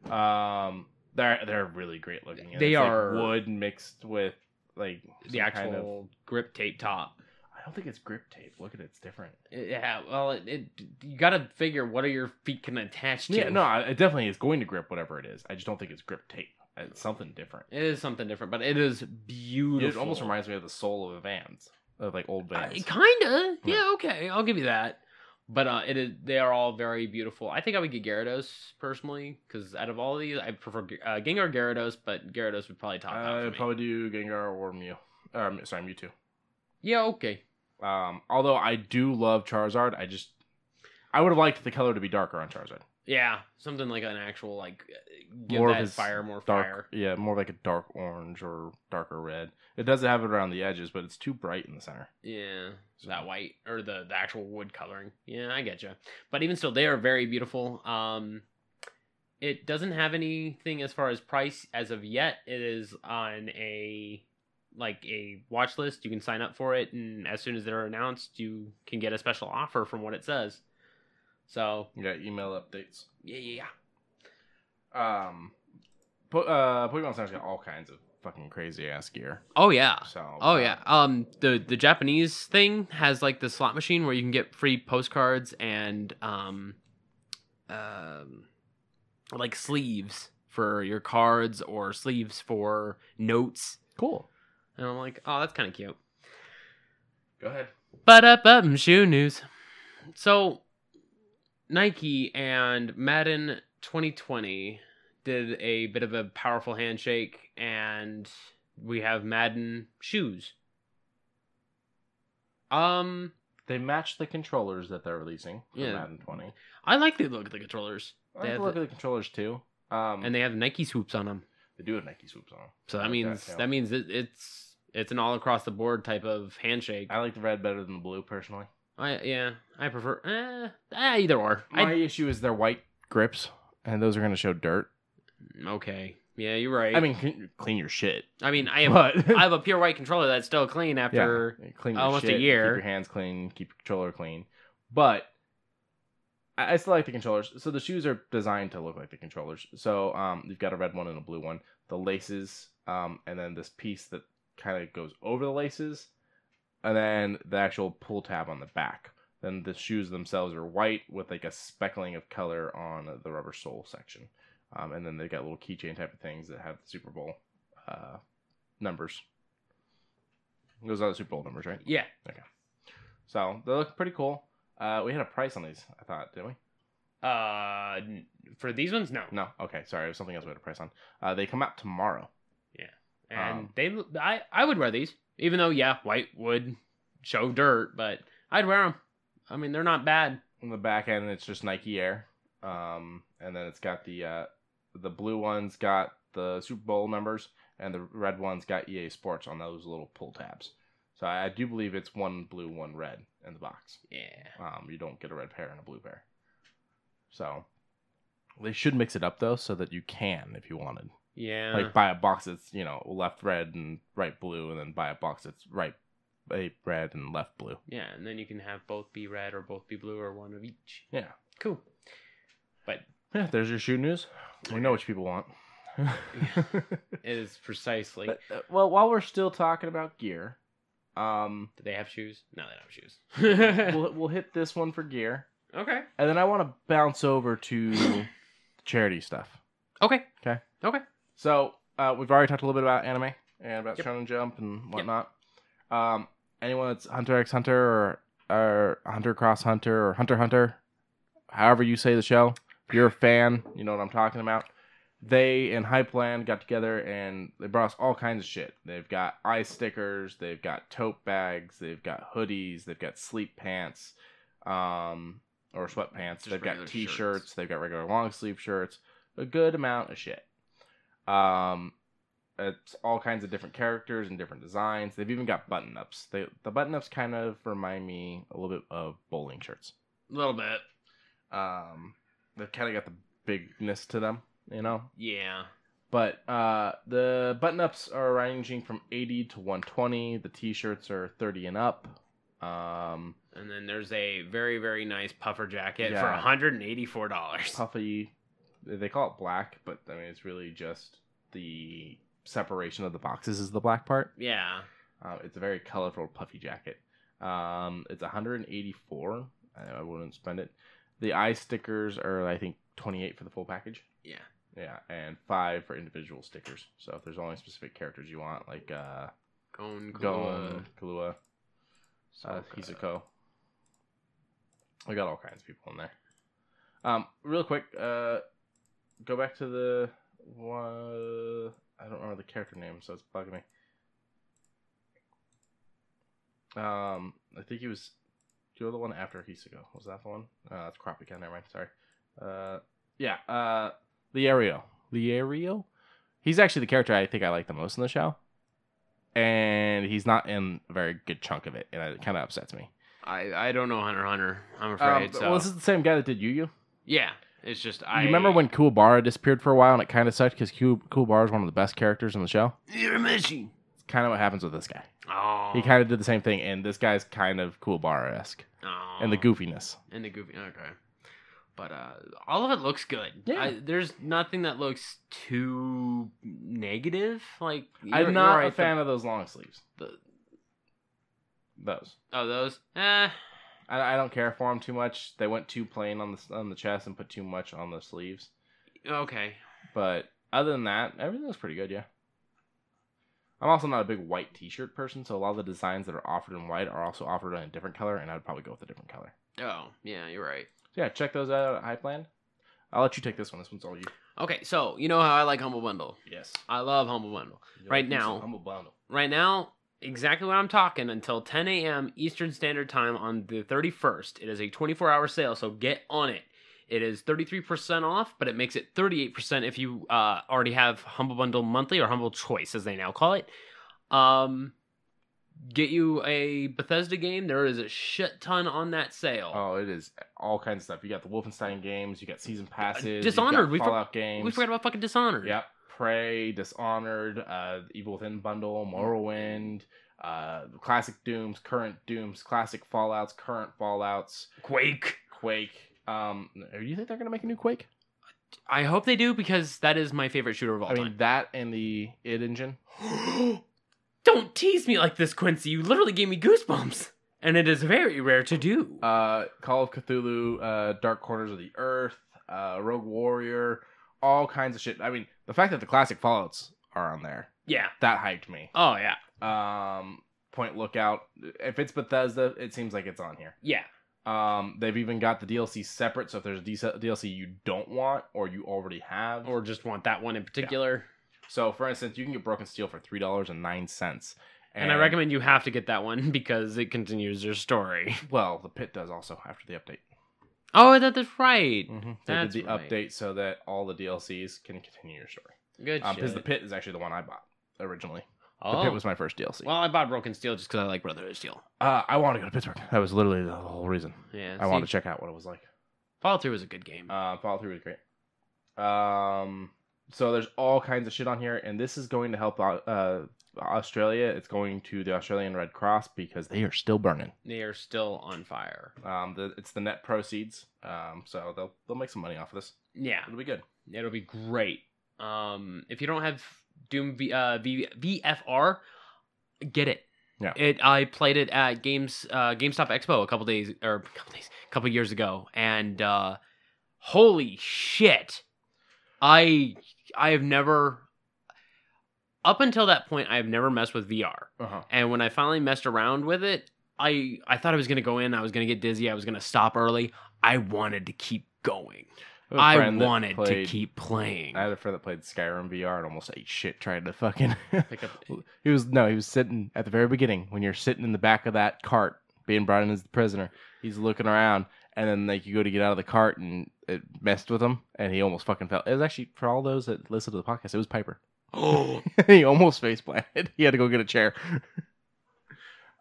They're really great looking. They are like wood mixed with like the actual kind of grip tape top. I don't think it's grip tape. Look at it, it's different. Yeah, well, you got to figure what are your feet can attach to. Yeah, no, it definitely is going to grip whatever it is. I just don't think it's grip tape. It's something different. It is something different, but it is beautiful. It almost reminds me of the sole of a Vans, of like old Vans. Kinda, yeah. Okay, I'll give you that. But they are all very beautiful. I think I would get Gyarados personally, because out of all of these, I prefer Gengar, Gyarados, but Gyarados would probably top out for me. I'd probably do Gengar or Mewtwo. Yeah, okay. Although I do love Charizard, I would have liked the color to be darker on Charizard. Yeah, something like an actual give more that of fire more dark, fire. Yeah, more like a dark orange or darker red. It does have it around the edges, but it's too bright in the center. Yeah, that white or the actual wood coloring. Yeah, I get you. But even still, they are very beautiful. It doesn't have anything as far as price as of yet. It is on a watch list. You can sign up for it, and as soon as they're announced, you can get a special offer from what it says. So yeah, email updates. Yeah. Pokemon Center's got all kinds of fucking crazy ass gear. Oh yeah. So the Japanese thing has like the slot machine where you can get free postcards and like sleeves for your cards or sleeves for notes. Cool. And I'm like, oh, that's kind of cute. Go ahead. Shoe news. So Nike and Madden 2020 did a bit of a powerful handshake, and we have Madden shoes. They match the controllers that they're releasing for Madden 20. I like the look of the controllers. I like the look of the controllers too. And they have Nike swoops on them. They do have Nike swoops on them. So that means it's an all across the board type of handshake. I like the red better than the blue personally. I prefer either or. My issue is their white grips, and those are going to show dirt. Okay. Yeah, you're right. I mean, clean your shit. I mean, I have a pure white controller that's still clean after almost a year. Keep your hands clean. Keep your controller clean. But I still like the controllers. So the shoes are designed to look like the controllers. So you've got a red one and a blue one. The laces, and then this piece that kind of goes over the laces, and then the actual pull tab on the back. Then the shoes themselves are white with like a speckling of color on the rubber sole section. And then they got little keychain type of things that have the Super Bowl numbers. Those are the Super Bowl numbers, right? Yeah. Okay. So they look pretty cool. We had a price on these, I thought, didn't we? For these ones, no. No. Okay. Sorry, it was something else we had a price on. They come out tomorrow. Yeah. And I would wear these, even though white would show dirt, but I'd wear them. I mean, they're not bad. On the back end, it's just Nike Air. And then it's got the blue one's got the Super Bowl numbers, and the red one's got EA Sports on those little pull tabs. So I do believe it's one blue, one red in the box. Yeah. You don't get a red pair and a blue pair. So they should mix it up though, so that you can if you wanted. Yeah. Like buy a box that's left red and right blue, and then buy a box that's right red and left blue. Yeah, and then you can have both be red or both be blue or one of each. Yeah. Cool. But yeah, there's your shoe news. We know what people want. It is precisely. But, well, while we're still talking about gear, do they have shoes? No, they don't have shoes. we'll hit this one for gear. Okay. And then I want to bounce over to charity stuff. Okay. Okay. Okay. So we've already talked a little bit about anime and about Shonen Jump and whatnot. Anyone that's Hunter x Hunter or Hunter Cross Hunter or Hunter x Hunter, however you say the show, if you're a fan, you know what I'm talking about. They and Hypeland got together and they brought us all kinds of shit. They've got eye stickers, they've got tote bags, they've got hoodies, they've got sleep pants, or sweatpants. They've got t-shirts, shirts. They've got regular long sleeve shirts. A good amount of shit. It's all kinds of different characters and different designs. They've even got button-ups. The button-ups kind of remind me a little bit of bowling shirts. A little bit. They've kind of got the bigness to them, Yeah. But the button-ups are ranging from 80 to 120. The t-shirts are 30 and up. And then there's a very, very nice puffer jacket Yeah. for $184. Puffy. They call it black, but I mean it's really just the separation of the boxes is the black part. Yeah. It's a very colorful puffy jacket. It's $184. I wouldn't spend it. The eye stickers are, I think, $28 for the full package. Yeah. Yeah, and $5 for individual stickers. So if there's only specific characters you want, like Gon, Kahlua, Hizuko. We got all kinds of people in there. Real quick, go back to the one. I don't remember the character name, so it's bugging me. I think he was. You're the one after Hizuko. Was that the one? That's Kurapika. Never mind. Sorry. Yeah. Leario. He's actually the character I think I like the most in the show, and he's not in a very good chunk of it, and it kind of upsets me. I don't know Hunter x Hunter. I'm afraid. Well, this is the same guy that did Yu-Gi-Oh. Yeah. It's just You remember when Kuwabara disappeared for a while, and it kind of sucked because Kuwabara is one of the best characters in the show. You're a machine. It's kind of what happens with this guy. Oh. He kind of did the same thing, and this guy's kind of Kuwabara-esque. Oh. And the goofiness. Okay. But all of it looks good. Yeah. There's nothing that looks too negative. Like I'm not a fan of those long sleeves. Those. Oh, those? I don't care for them too much. They went too plain on the chest and put too much on the sleeves. Okay. But other than that, everything looks pretty good, yeah. I'm also not a big white t-shirt person, so a lot of the designs that are offered in white are also offered in a different color, and I'd probably go with a different color. Oh, yeah, you're right. So yeah, check those out at Hypeland. I'll let you take this one. This one's all you. Okay, so you know how I like Humble Bundle. Yes. I love Humble Bundle. Right now, Humble Bundle. Right now, exactly what I'm talking, until 10 a.m. Eastern Standard Time on the 31st. It is a 24-hour sale, so get on it. It is 33% off, but it makes it 38% if you already have Humble Bundle Monthly or Humble Choice, as they now call it. Get you a Bethesda game. There is a shit ton on that sale. Oh, it is all kinds of stuff. You got the Wolfenstein games. You got season passes. Dishonored. You got Fallout games. We forgot about fucking Dishonored. Yep. Prey, Dishonored, Evil Within bundle, Morrowind, classic Dooms, current Dooms, classic Fallouts, current Fallouts, Quake. Do you think they're gonna make a new Quake? I hope they do, because that is my favorite shooter of all time. I mean, that and the id Engine. Don't tease me like this, Quincy. You literally gave me goosebumps. And it is very rare to do. Call of Cthulhu, Dark Corners of the Earth, Rogue Warrior, all kinds of shit. I mean, the fact that the classic Fallouts are on there. Yeah. That hyped me. Oh, yeah. Point Lookout. If it's Bethesda, it seems like it's on here. Yeah. They've even got the DLC separate, so if there's a DLC you don't want or you already have, or just want that one in particular. Yeah. So, for instance, you can get Broken Steel for $3.09. And I recommend you have to get that one because it continues your story. Well, the pit does also after the update. Oh, that's right. Mm-hmm. They That's did the right. update so that all the DLCs can continue your story. Good shit. Because the Pit is actually the one I bought originally. Oh. The Pit was my first DLC. Well, I bought Broken Steel just because I like Brotherhood of Steel. I wanted to go to Pittsburgh. That was literally the whole reason. Yeah. I wanted to check out what it was like. Fallout 3 was a good game. Fallout 3 was great. So there's all kinds of shit on here, and this is going to help Australia. It's going to the Australian Red Cross because they are still burning. They are still on fire. It's the net proceeds. So they'll make some money off of this. Yeah. It'll be good. It'll be great. If you don't have Doom VFR, get it. Yeah. I played it at GameStop Expo a couple years ago, and holy shit. I have never, up until that point, I have never messed with VR. Uh-huh. And when I finally messed around with it, I thought I was going to go in, I was going to get dizzy, I was going to stop early. I wanted to keep going. I wanted to keep playing. I had a friend that played Skyrim VR and almost ate shit trying to fucking pick up. He was sitting at the very beginning when you're sitting in the back of that cart being brought in as the prisoner. He's looking around, and then like you go to get out of the cart and it messed with him, and he almost fucking fell. It was actually, for all those that listen to the podcast, it was Piper. Oh, he almost face planted. He had to go get a chair.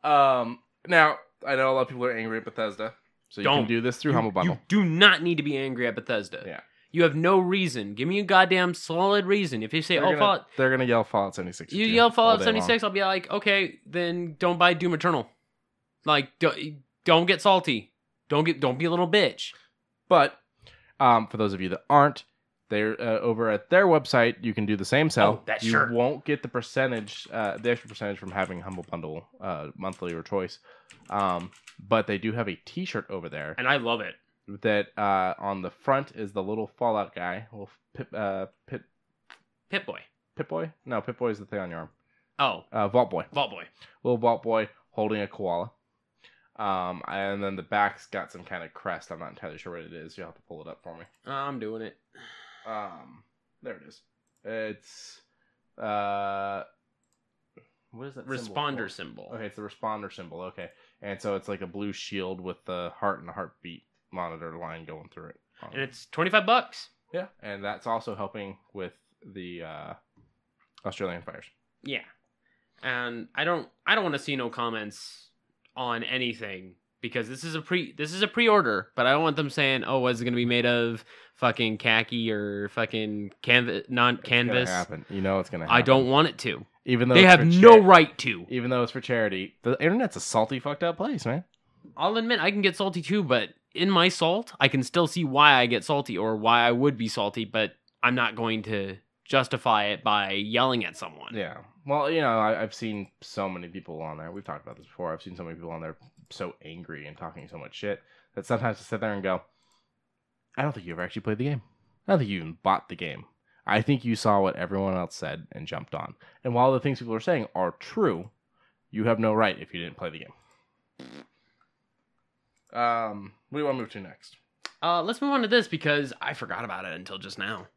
Now I know a lot of people are angry at Bethesda. So you can do this through Humble Bundle. You do not need to be angry at Bethesda. Yeah. You have no reason. Give me a goddamn solid reason. If you say, Fallout... They're going to yell Fallout 76. You yell Fallout 76, I'll be like, okay, then don't buy Doom Eternal. Like, don't get salty. Don't be a little bitch. But, for those of you that aren't, they're over at their website, you can do the same sell. Oh, you won't get the percentage, the extra percentage from having Humble Bundle monthly or choice. But they do have a t-shirt over there. And I love it. That on the front is the little Fallout guy. Little Pip-Boy. Pip-Boy? No, Pip-Boy is the thing on your arm. Oh. Vault Boy. Vault Boy. Little Vault Boy holding a koala. And then the back's got some kind of crest. I'm not entirely sure what it is. You'll have to pull it up for me. I'm doing it. There it is. It's what is that responder symbol? Okay, it's the responder symbol. Okay, and so it's like a blue shield with the heart and the heartbeat monitor line going through it. And it's $25. Yeah, and that's also helping with the Australian fires. Yeah, and I don't want to see no comments on anything because this is a pre-order, but I don't want them saying, "Oh, what's it going to be made of? Fucking khaki or fucking canvas, non-canvas." It's gonna happen. You know it's gonna happen. I don't want it to. Even though they have no right to. Even though it's for charity, the internet's a salty, fucked up place, man. I'll admit I can get salty too, but in my salt, I can still see why I get salty or why I would be salty, but I'm not going to justify it by yelling at someone. Yeah. Well, you know, I've seen so many people on there. We've talked about this before. I've seen so many people on there so angry and talking so much shit that sometimes I sit there and go, I don't think you ever actually played the game. I don't think you even bought the game. I think you saw what everyone else said and jumped on. And while the things people are saying are true, you have no right if you didn't play the game. What do you want to move to next? Let's move on to this because I forgot about it until just now.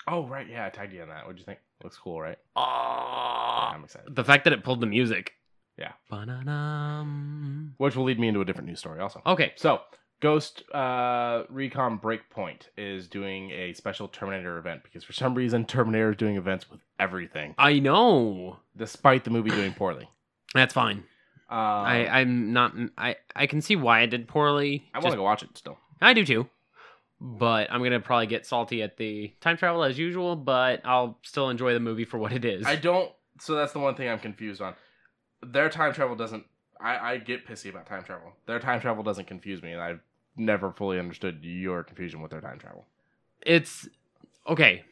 Oh, right. Yeah, I tagged you on that. What'd you think? Looks cool, right? Yeah, I'm excited. The fact that it pulled the music. Yeah. Ba-na-dum. Which will lead me into a different news story also. Okay. So, Ghost Recon Breakpoint is doing a special Terminator event because for some reason Terminator is doing events with everything. I know. Despite the movie doing poorly. That's fine. I'm not. I can see why it did poorly. I want to go watch it still. I do too. But I'm going to probably get salty at the time travel as usual, but I'll still enjoy the movie for what it is. So that's the one thing I'm confused on. Their time travel doesn't... I get pissy about time travel. Their time travel doesn't confuse me, and I've never fully understood your confusion with their time travel. It's... Okay.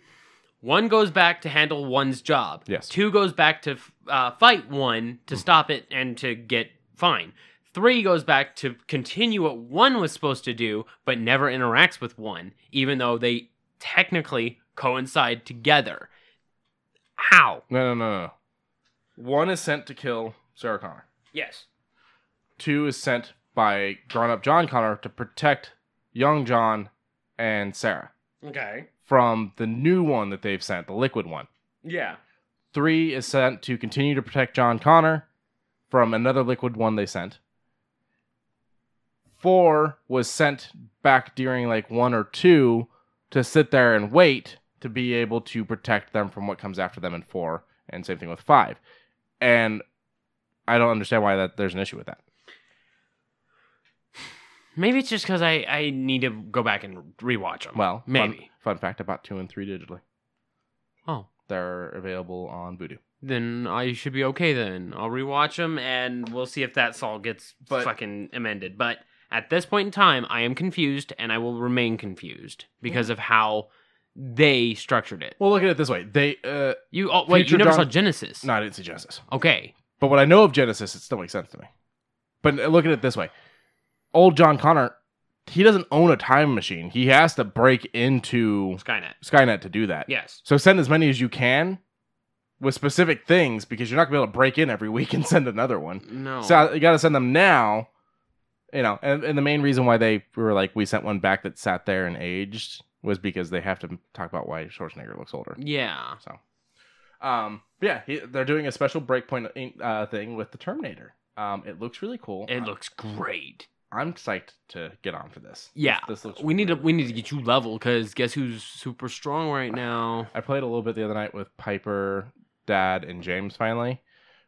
1 goes back to handle 1's job. Yes. 2 goes back to fight 1 to stop it and to get fine. 3 goes back to continue what 1 was supposed to do, but never interacts with 1, even though they technically coincide together. How? No. 1 is sent to kill Sarah Connor. Yes. 2 is sent by grown-up John Connor to protect young John and Sarah. Okay. From the new one that they've sent, the liquid one. Yeah. 3 is sent to continue to protect John Connor from another liquid one they sent. 4 was sent back during like 1 or 2 to sit there and wait to be able to protect them from what comes after them in 4, and same thing with 5. And I don't understand why there's an issue with that. Maybe it's just because I need to go back and rewatch them. Well, maybe. Fun fact, I bought 2 and 3 digitally. Oh. They're available on Vudu. Then I should be okay then. I'll rewatch them, and we'll see if that all gets fucking amended. But at this point in time, I am confused, and I will remain confused because of how they structured it. Well, look at it this way. You never saw Genesis? No, I didn't see Genesis. Okay. But what I know of Genesis, it still makes sense to me. But look at it this way. Old John Connor, he doesn't own a time machine. He has to break into Skynet to do that. Yes. So send as many as you can with specific things, because you're not going to be able to break in every week and send another one. No. So you got to send them now, and the main reason why they were like, we sent one back that sat there and aged was because they have to talk about why Schwarzenegger looks older. Yeah. So, they're doing a special breakpoint thing with the Terminator. It looks really cool. It looks great. I'm psyched to get on for this. Yeah, this looks we need to get you level, because guess who's super strong right now? I played a little bit the other night with Piper, Dad, and James. Finally,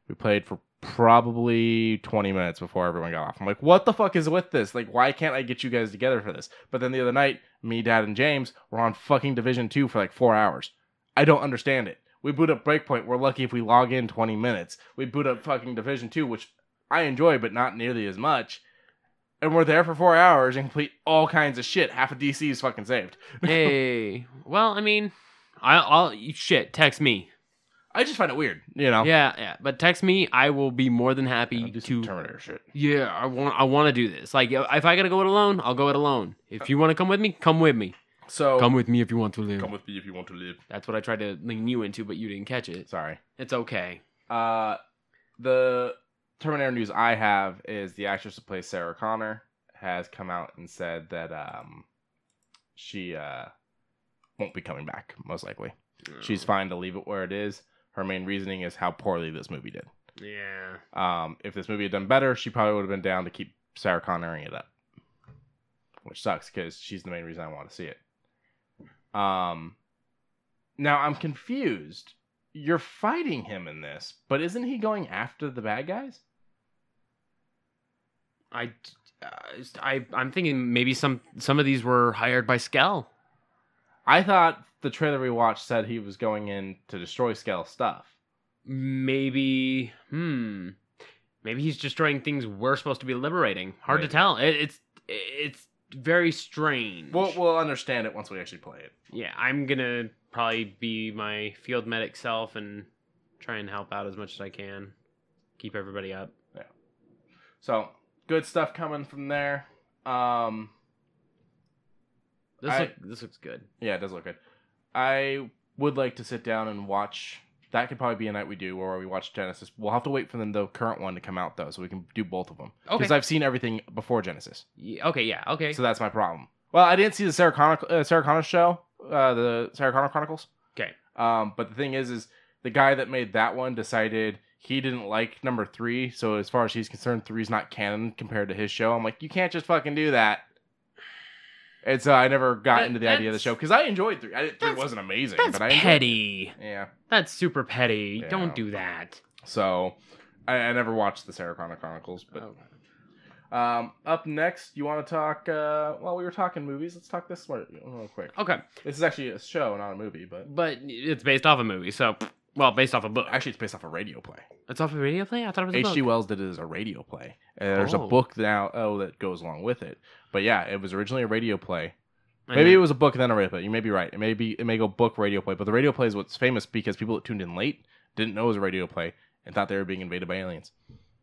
we played for probably 20 minutes before everyone got off. I'm like, what the fuck is with this? Like, why can't I get you guys together for this? But then the other night, me, Dad, and James were on fucking Division 2 for like 4 hours. I don't understand it. We boot up Breakpoint. We're lucky if we log in 20 minutes. We boot up fucking Division 2, which I enjoy, but not nearly as much. And we're there for 4 hours and complete all kinds of shit. Half of DC is fucking saved. Hey, well, I mean, I'll text me. I just find it weird, you know. Yeah, but text me. I will be more than happy to Terminator shit. Yeah, I want to do this. Like, if I gotta go it alone, I'll go it alone. If you want to come with me, come with me. So come with me if you want to live. Come with me if you want to live. That's what I tried to lean you into, but you didn't catch it. Sorry. It's okay. The Terminator news I have is the actress who plays Sarah Connor has come out and said that she won't be coming back, most likely. Oh. She's fine to leave it where it is. Her main reasoning is how poorly this movie did. Yeah. If this movie had done better, she probably would have been down to keep Sarah Connoring it up. Which sucks, because she's the main reason I want to see it. Now, I'm confused. You're fighting him in this, but isn't he going after the bad guys? I'm thinking maybe some of these were hired by Skell. I thought the trailer we watched said he was going in to destroy Skell's stuff. Maybe he's destroying things we're supposed to be liberating. Hard to tell. It's very strange. We'll understand it once we actually play it. Yeah, I'm gonna probably be my field medic self and try and help out as much as I can. Keep everybody up. Yeah. So, good stuff coming from there. This looks good. Yeah, it does look good. I would like to sit down and watch. That could probably be a night we do where we watch Genesis. We'll have to wait for the current one to come out, though, so we can do both of them. Okay. Because I've seen everything before Genesis. Yeah, okay. So that's my problem. Well, I didn't see the Sarah Connor show, the Sarah Connor Chronicles. Okay. But the thing is the guy that made that one decided he didn't like number 3, so as far as he's concerned, 3's not canon compared to his show. I'm like, you can't just fucking do that. And so I never got into the idea of the show, because I enjoyed 3. 3 wasn't amazing, but I enjoyed petty. It. Yeah. That's super petty. Yeah. Don't do that. So, I never watched the Sarah Connor Chronicles, but... up next, you want to talk... we were talking movies. Let's talk this one real quick. Okay. This is actually a show, not a movie, but... But it's based off a movie, so... Well, based off a book. Actually, it's based off a radio play. It's off a radio play? I thought it was a book. H.G. Wells did it as a radio play. There's a book now that goes along with it. But yeah, it was originally a radio play. Maybe it was a book and then a radio play. You may be right. It may go book, radio play. But the radio play is what's famous because people that tuned in late didn't know it was a radio play and thought they were being invaded by aliens.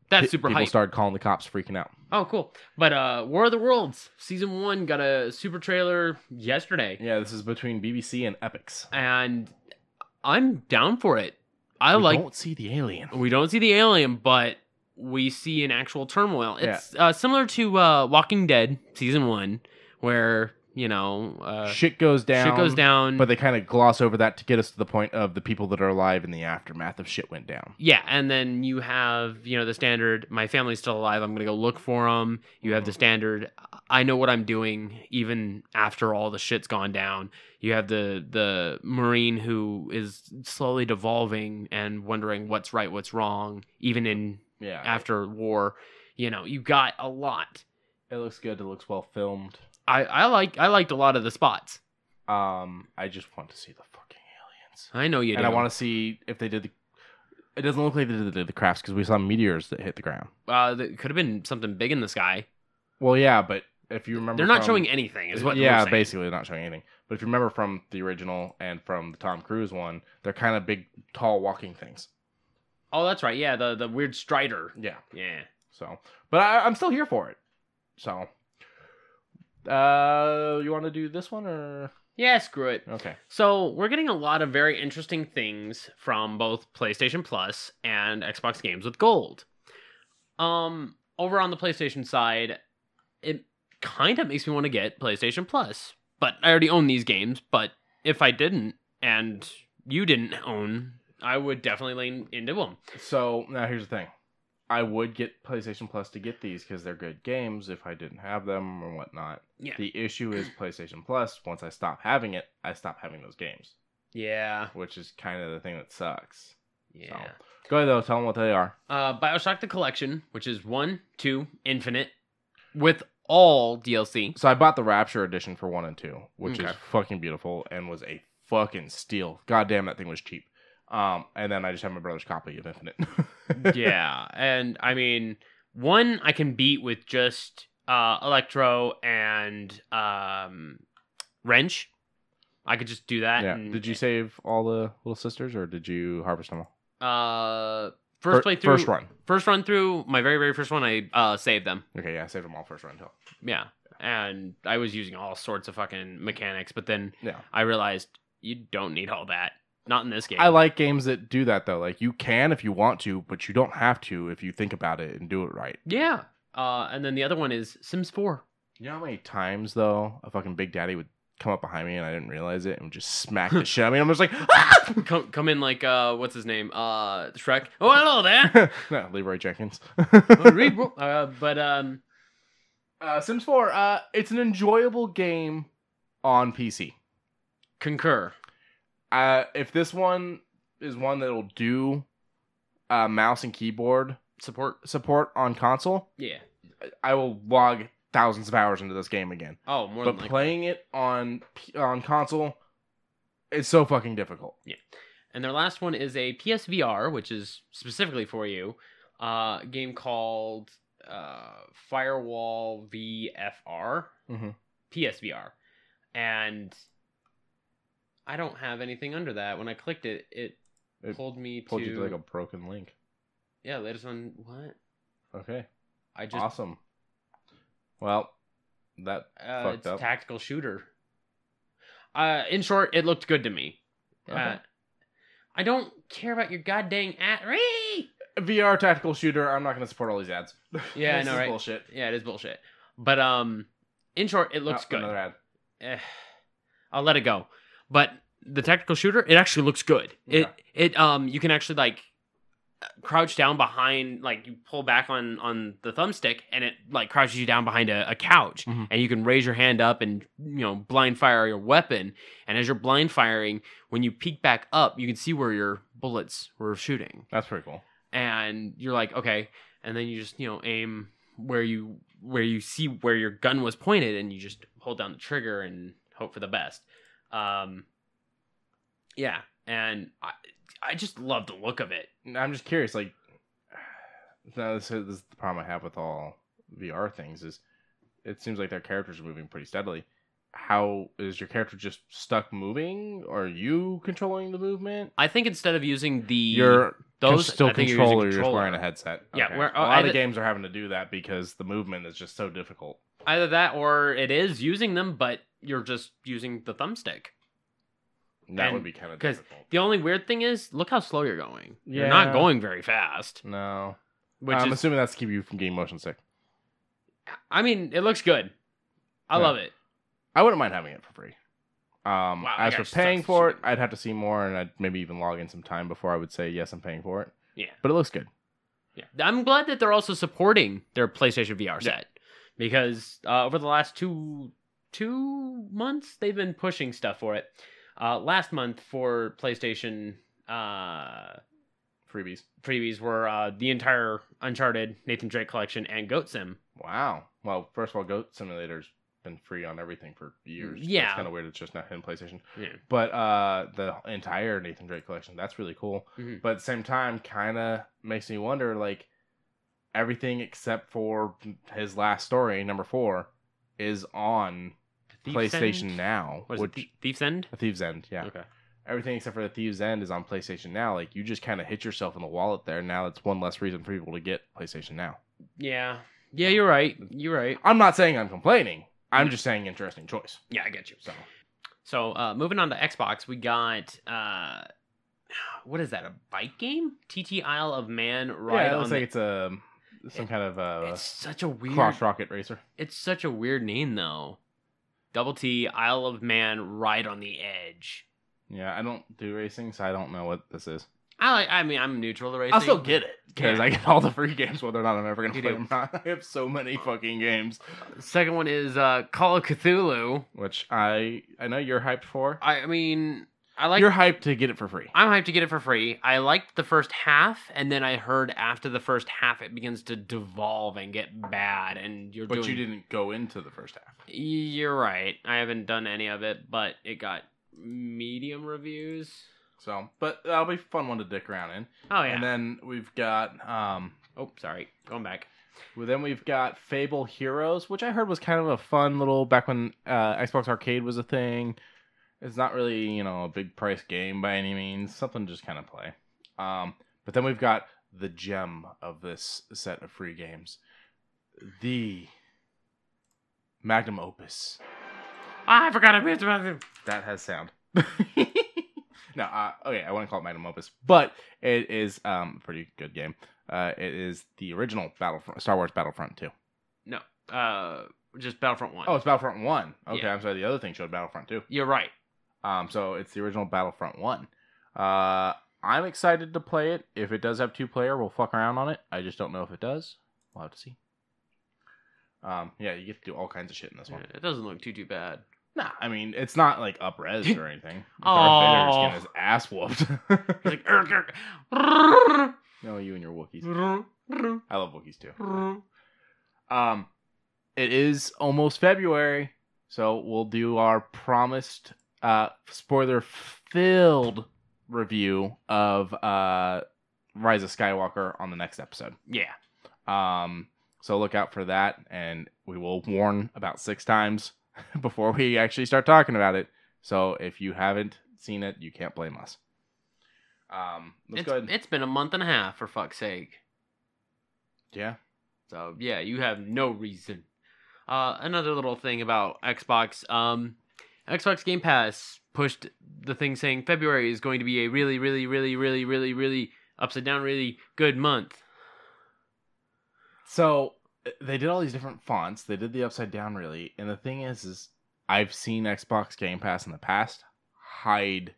That's super hype. People started calling the cops, freaking out. Oh, cool. But War of the Worlds, Season 1, got a super trailer yesterday. Yeah, this is between BBC and Epix. And I'm down for it. We don't see the alien. We don't see the alien, but we see an actual turmoil. It's similar to Walking Dead, Season 1, where shit goes down. Shit goes down. But they kind of gloss over that to get us to the point of the people that are alive in the aftermath of shit went down. Yeah, and then you have, the standard, my family's still alive, I'm going to go look for them. You have the standard, I know what I'm doing even after all the shit's gone down. You have the Marine who is slowly devolving and wondering what's right, what's wrong, even in after war. You got a lot. It looks good. It looks well filmed. I liked a lot of the spots. I just want to see the fucking aliens. I know you do. And I want to see if they did it doesn't look like they did the crafts because we saw meteors that hit the ground. There could have been something big in the sky. Well, yeah, but if you remember, they're not showing anything. Is what? Yeah, basically they're not showing anything. But if you remember from the original and from the Tom Cruise one, they're kind of big, tall, walking things. Oh, that's right. Yeah, the weird strider. Yeah. So, but I'm still here for it. So, you want to do this one or? Yeah, screw it. Okay. So we're getting a lot of very interesting things from both PlayStation Plus and Xbox Games with Gold. Over on the PlayStation side, it kind of makes me want to get PlayStation Plus. But I already own these games, but if I didn't, and you didn't own, I would definitely lean into them. So, now here's the thing. I would get PlayStation Plus to get these because they're good games if I didn't have them or whatnot. Yeah. The issue is PlayStation Plus, once I stop having it, I stop having those games. Yeah. Which is kind of the thing that sucks. Yeah. So, go ahead, though. Tell them what they are. BioShock the Collection, which is 1, 2, Infinite, with all DLC. So I bought the Rapture edition for 1 and 2, which is fucking beautiful and was a fucking steal. God damn, that thing was cheap. And then I just have my brother's copy of Infinite. Yeah, and I mean, 1 I can beat with just Electro and Wrench. I could just do that. Yeah. Did you save all the little sisters, or did you harvest them all? First playthrough. First run. First run through, my very, very first one, I saved them. Okay, yeah, I saved them all first run too. Yeah, and I was using all sorts of fucking mechanics, but then I realized you don't need all that. Not in this game. I like games that do that, though. Like, you can if you want to, but you don't have to if you think about it and do it right. Yeah. And then the other one is Sims 4. You know how many times, though, a fucking Big Daddy would come up behind me and I didn't realize it and just smack the shit out of me? I'm just like, ah! Come in like, what's his name? Shrek. Oh, hello there. No, Leroy Jenkins. Sims 4, it's an enjoyable game on PC. Concur. If this one is one that'll do mouse and keyboard support on console, I will log thousands of hours into this game again. Oh, more than likely. But playing it on console, it's so fucking difficult. Yeah. And their last one is a PSVR, which is specifically for you, a game called Firewall VFR, PSVR, and I don't have anything under that. When I clicked it, it pulled me you to like a broken link. Yeah, latest on what? Okay. Awesome. Well, that fucked it's up. It's a tactical shooter. In short, it looked good to me. Okay. I don't care about your goddamn ad. VR tactical shooter. I'm not going to support all these ads. Yeah, I know, right? Bullshit. Yeah, it is bullshit. But in short, it looks good. Another ad. I'll let it go. But the tactical shooter, it actually looks good. Yeah. You can actually like crouch down behind, like you pull back on the thumbstick and it like crouches you down behind a couch, and you can raise your hand up and blind fire your weapon. And as you're blind firing, when you peek back up, you can see where your bullets were shooting. That's pretty cool. And you're like, okay, and then you just aim where you see where your gun was pointed, and you just hold down the trigger and hope for the best. Yeah, and I just love the look of it. I'm just curious, like, this is the problem I have with all VR things, is it seems like their characters are moving pretty steadily. How is your character just stuck moving, or are you controlling the movement? I think instead of using you're just wearing a headset. Yeah, okay. A lot of games are having to do that because the movement is just so difficult. Either that, or it is using them, but you're just using the thumbstick. That would be kind of difficult. The only weird thing is, look how slow you're going. Yeah. You're not going very fast. No. I'm assuming that's to keep you from getting motion sick. I mean, it looks good. I love it. I wouldn't mind having it for free. Wow, As for paying for it, I'd have to see more, and I'd maybe even log in some time before I would say, yes, I'm paying for it. Yeah. But it looks good. Yeah. I'm glad that they're also supporting their PlayStation VR set. Because over the last two months, they've been pushing stuff for it. Last month for PlayStation freebies were the entire Uncharted Nathan Drake collection and Goat Sim. Wow. Well, first of all, Goat Simulator's been free on everything for years. Yeah. It's kind of weird. It's just not in PlayStation. Yeah. But the entire Nathan Drake collection, that's really cool. Mm-hmm. But at the same time, kind of makes me wonder, like, everything except for his last story, number 4, is on PlayStation Now. What is it, Thief's End? Thief's End, yeah. Okay. Everything except for the Thief's End is on PlayStation Now. Like, you just kind of hit yourself in the wallet there. Now it's one less reason for people to get PlayStation Now. Yeah. Yeah, you're right. I'm not saying I'm complaining. I'm just saying interesting choice. Yeah, I get you. So moving on to Xbox, we got what is that? A bike game? TT Isle of Man Ride. Yeah, it looks like it's some kind of it's such a weird cross rocket racer. It's such a weird name though. Double T Isle of Man Ride on the Edge. Yeah, I don't do racing, so I don't know what this is. I mean, I'm neutral to racing. I'll still get it because Yeah. I get all the free games, whether or not I'm ever going to You play do. them. Or not. I have so many fucking games. Second one is Call of Cthulhu, which I know you're hyped for. I mean, I like. You're hyped to get it for free. I'm hyped to get it for free. I liked the first half, and then I heard after the first half it begins to devolve and get bad, and you didn't go into the first half. You're right. I haven't done any of it, but it got medium reviews. So, but that'll be a fun one to dick around in. Oh yeah. And then we've got going back. Well, then we've got Fable Heroes, which I heard was kind of a fun little back when Xbox Arcade was a thing. It's not really, a big price game by any means. Something to just kind of play. But then we've got the gem of this set of free games, the magnum opus. I forgot about it. That has sound. No, okay, I wouldn't call it magnum opus, but it is a pretty good game. It is the original Star Wars Battlefront 2. No, just Battlefront 1. Oh, it's Battlefront 1. Okay, Yeah. I'm sorry, the other thing showed Battlefront 2. You're right. So it's the original Battlefront 1. I'm excited to play it. If it does have 2-player, we'll fuck around on it. I just don't know if it does. We'll have to see. Yeah, you get to do all kinds of shit in this one. It doesn't look too bad. Nah, I mean, it's not like up-res or anything. Oh. Darth Vader's getting his ass whooped. He's like, No, you and your Wookiees. I love Wookiees too. It is almost February, so we'll do our promised spoiler-filled review of Rise of Skywalker on the next episode. Yeah. So look out for that, and we will warn about 6 times before we actually start talking about it. So if you haven't seen it, you can't blame us. Let's go ahead. It's been a month and a half, for fuck's sake. Yeah. So, yeah, you have no reason. Another little thing about Xbox. Xbox Game Pass pushed the thing saying February is going to be a really, really, really, really, really, really upside down, really good month. So they did all these different fonts. They did the upside down really. And the thing is I've seen Xbox Game Pass in the past hide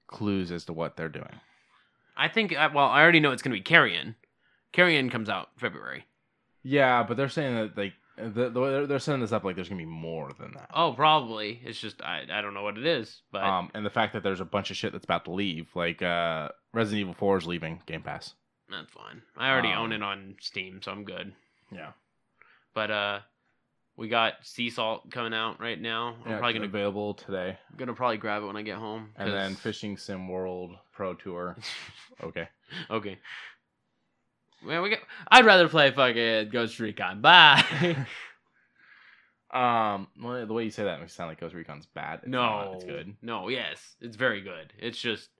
clues as to what they're doing. I think, I already know it's going to be Carrion. Carrion comes out February. Yeah, but they're saying that they're setting this up like there's going to be more than that. Oh, probably. It's just, I don't know what it is. But and the fact that there's a bunch of shit that's about to leave, like Resident Evil 4 is leaving Game Pass. That's fine. I already own it on Steam, so I'm good. Yeah. But we got Sea Salt coming out right now. I'm probably gonna available today. I'm gonna probably grab it when I get home. And then Fishing Sim World Pro Tour. Okay. Okay. Well, I'd rather play fucking Ghost Recon. Bye. Well, the way you say that makes it sound like Ghost Recon's bad. It's not. It's good. No, yes, it's very good. It's just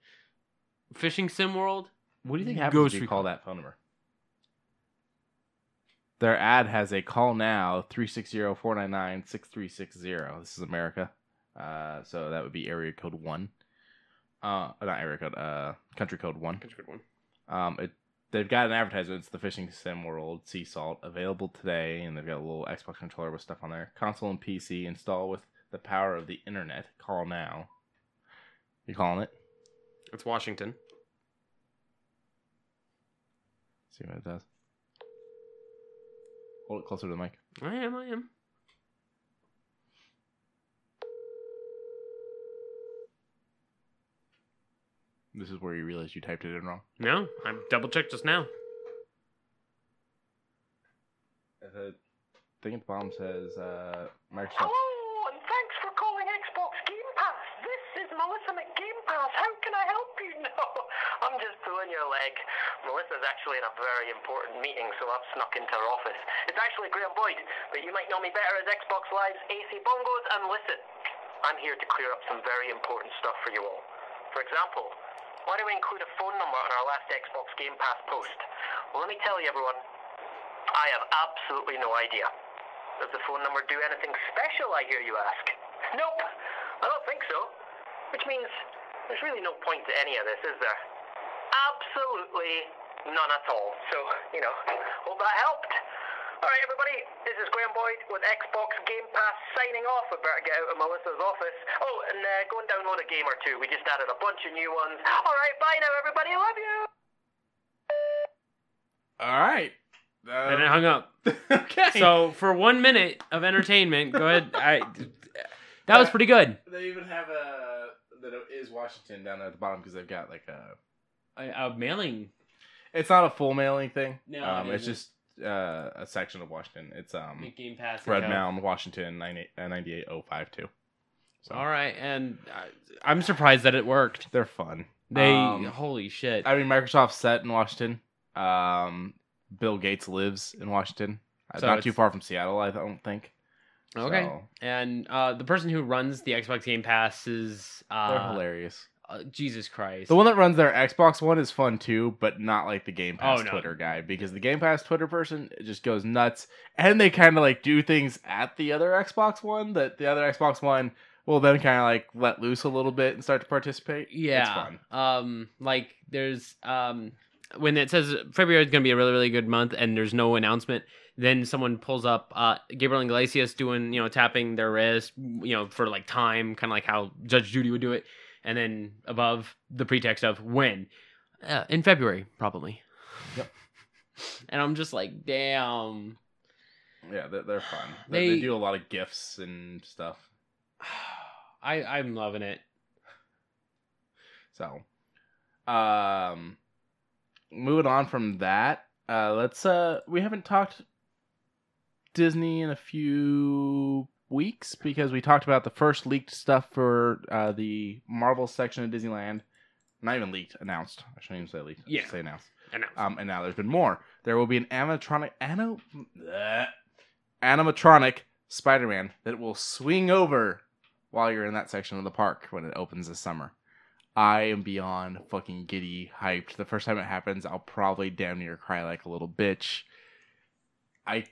Fishing Sim World. What do you think happens if you call that phone number? Their ad has a call now 360-499-6360. This is America. So that would be area code 1. Not area code, country code 1. Country code 1. They've got an advertisement. It's the Fishing Sim World Sea Salt available today, and they've got a little Xbox controller with stuff on there. Console and PC install with the power of the internet. Call now. You calling it? It's Washington. See what it does. Hold it closer to the mic. I am. This is where you realize you typed it in wrong. No, I double-checked just now. The thing at the bottom says Microsoft. Hello, and thanks for calling Xbox Game Pass. This is Melissa McGame Pass. How can I help you? No, I'm just pulling your leg. Melissa's actually in a very important meeting, so I've snuck into her office. It's actually Graham Boyd, but you might know me better as Xbox Live's AC Bongos. And listen, I'm here to clear up some very important stuff for you all. For example, why do we include a phone number on our last Xbox Game Pass post? Well, let me tell you, everyone, I have absolutely no idea. Does the phone number do anything special, I hear you ask? Nope, I don't think so. Which means there's really no point to any of this, is there? Absolutely none at all. So, hope that helped. Alright, everybody, this is Graham Boyd with Xbox Game Pass signing off. We better get out of Melissa's office. Oh, and go and download a game or two. We just added a bunch of new ones. Alright, bye now, everybody. Love you. Alright. And it hung up. Okay. So, for 1 minute of entertainment, go ahead. That was pretty good. They even have that it is Washington down there at the bottom because they've got like A mailing. It's not a full mailing thing. No, it's just a section of Washington. It's Game Pass. Red Mound, Washington, 98052. So All right, and I'm surprised that it worked. they're fun. Holy shit. I mean, Microsoft's set in Washington. Bill Gates lives in Washington. So not too far from Seattle, I don't think. Okay. So, And the person who runs the Xbox Game Pass is... they're hilarious. Jesus Christ. The one that runs their Xbox one is fun too, but not like the Game Pass no. Twitter guy, because the Game Pass Twitter person just goes nuts, and they kind of like do things at the other Xbox one that the other Xbox one will then kind of like let loose a little bit and start to participate. Yeah. It's fun. Like there's when it says February is going to be a really, really good month and there's no announcement, then someone pulls up Gabriel Iglesias doing, tapping their wrist, for like time, kind of like how Judge Judy would do it. And then above the pretext of when? In February, probably. Yep. And I'm just like, damn. Yeah, they're fun. They do a lot of GIFs and stuff. I'm loving it. So, moving on from that, let's we haven't talked Disney in a few weeks because we talked about the first leaked stuff for the Marvel section of Disneyland. Not even leaked, announced. I shouldn't even say leaked. I should say announced. And now there's been more. There will be an animatronic Spider-Man that will swing over while you're in that section of the park when it opens this summer. I am beyond fucking giddy hyped. The first time it happens, I'll probably damn near cry like a little bitch. I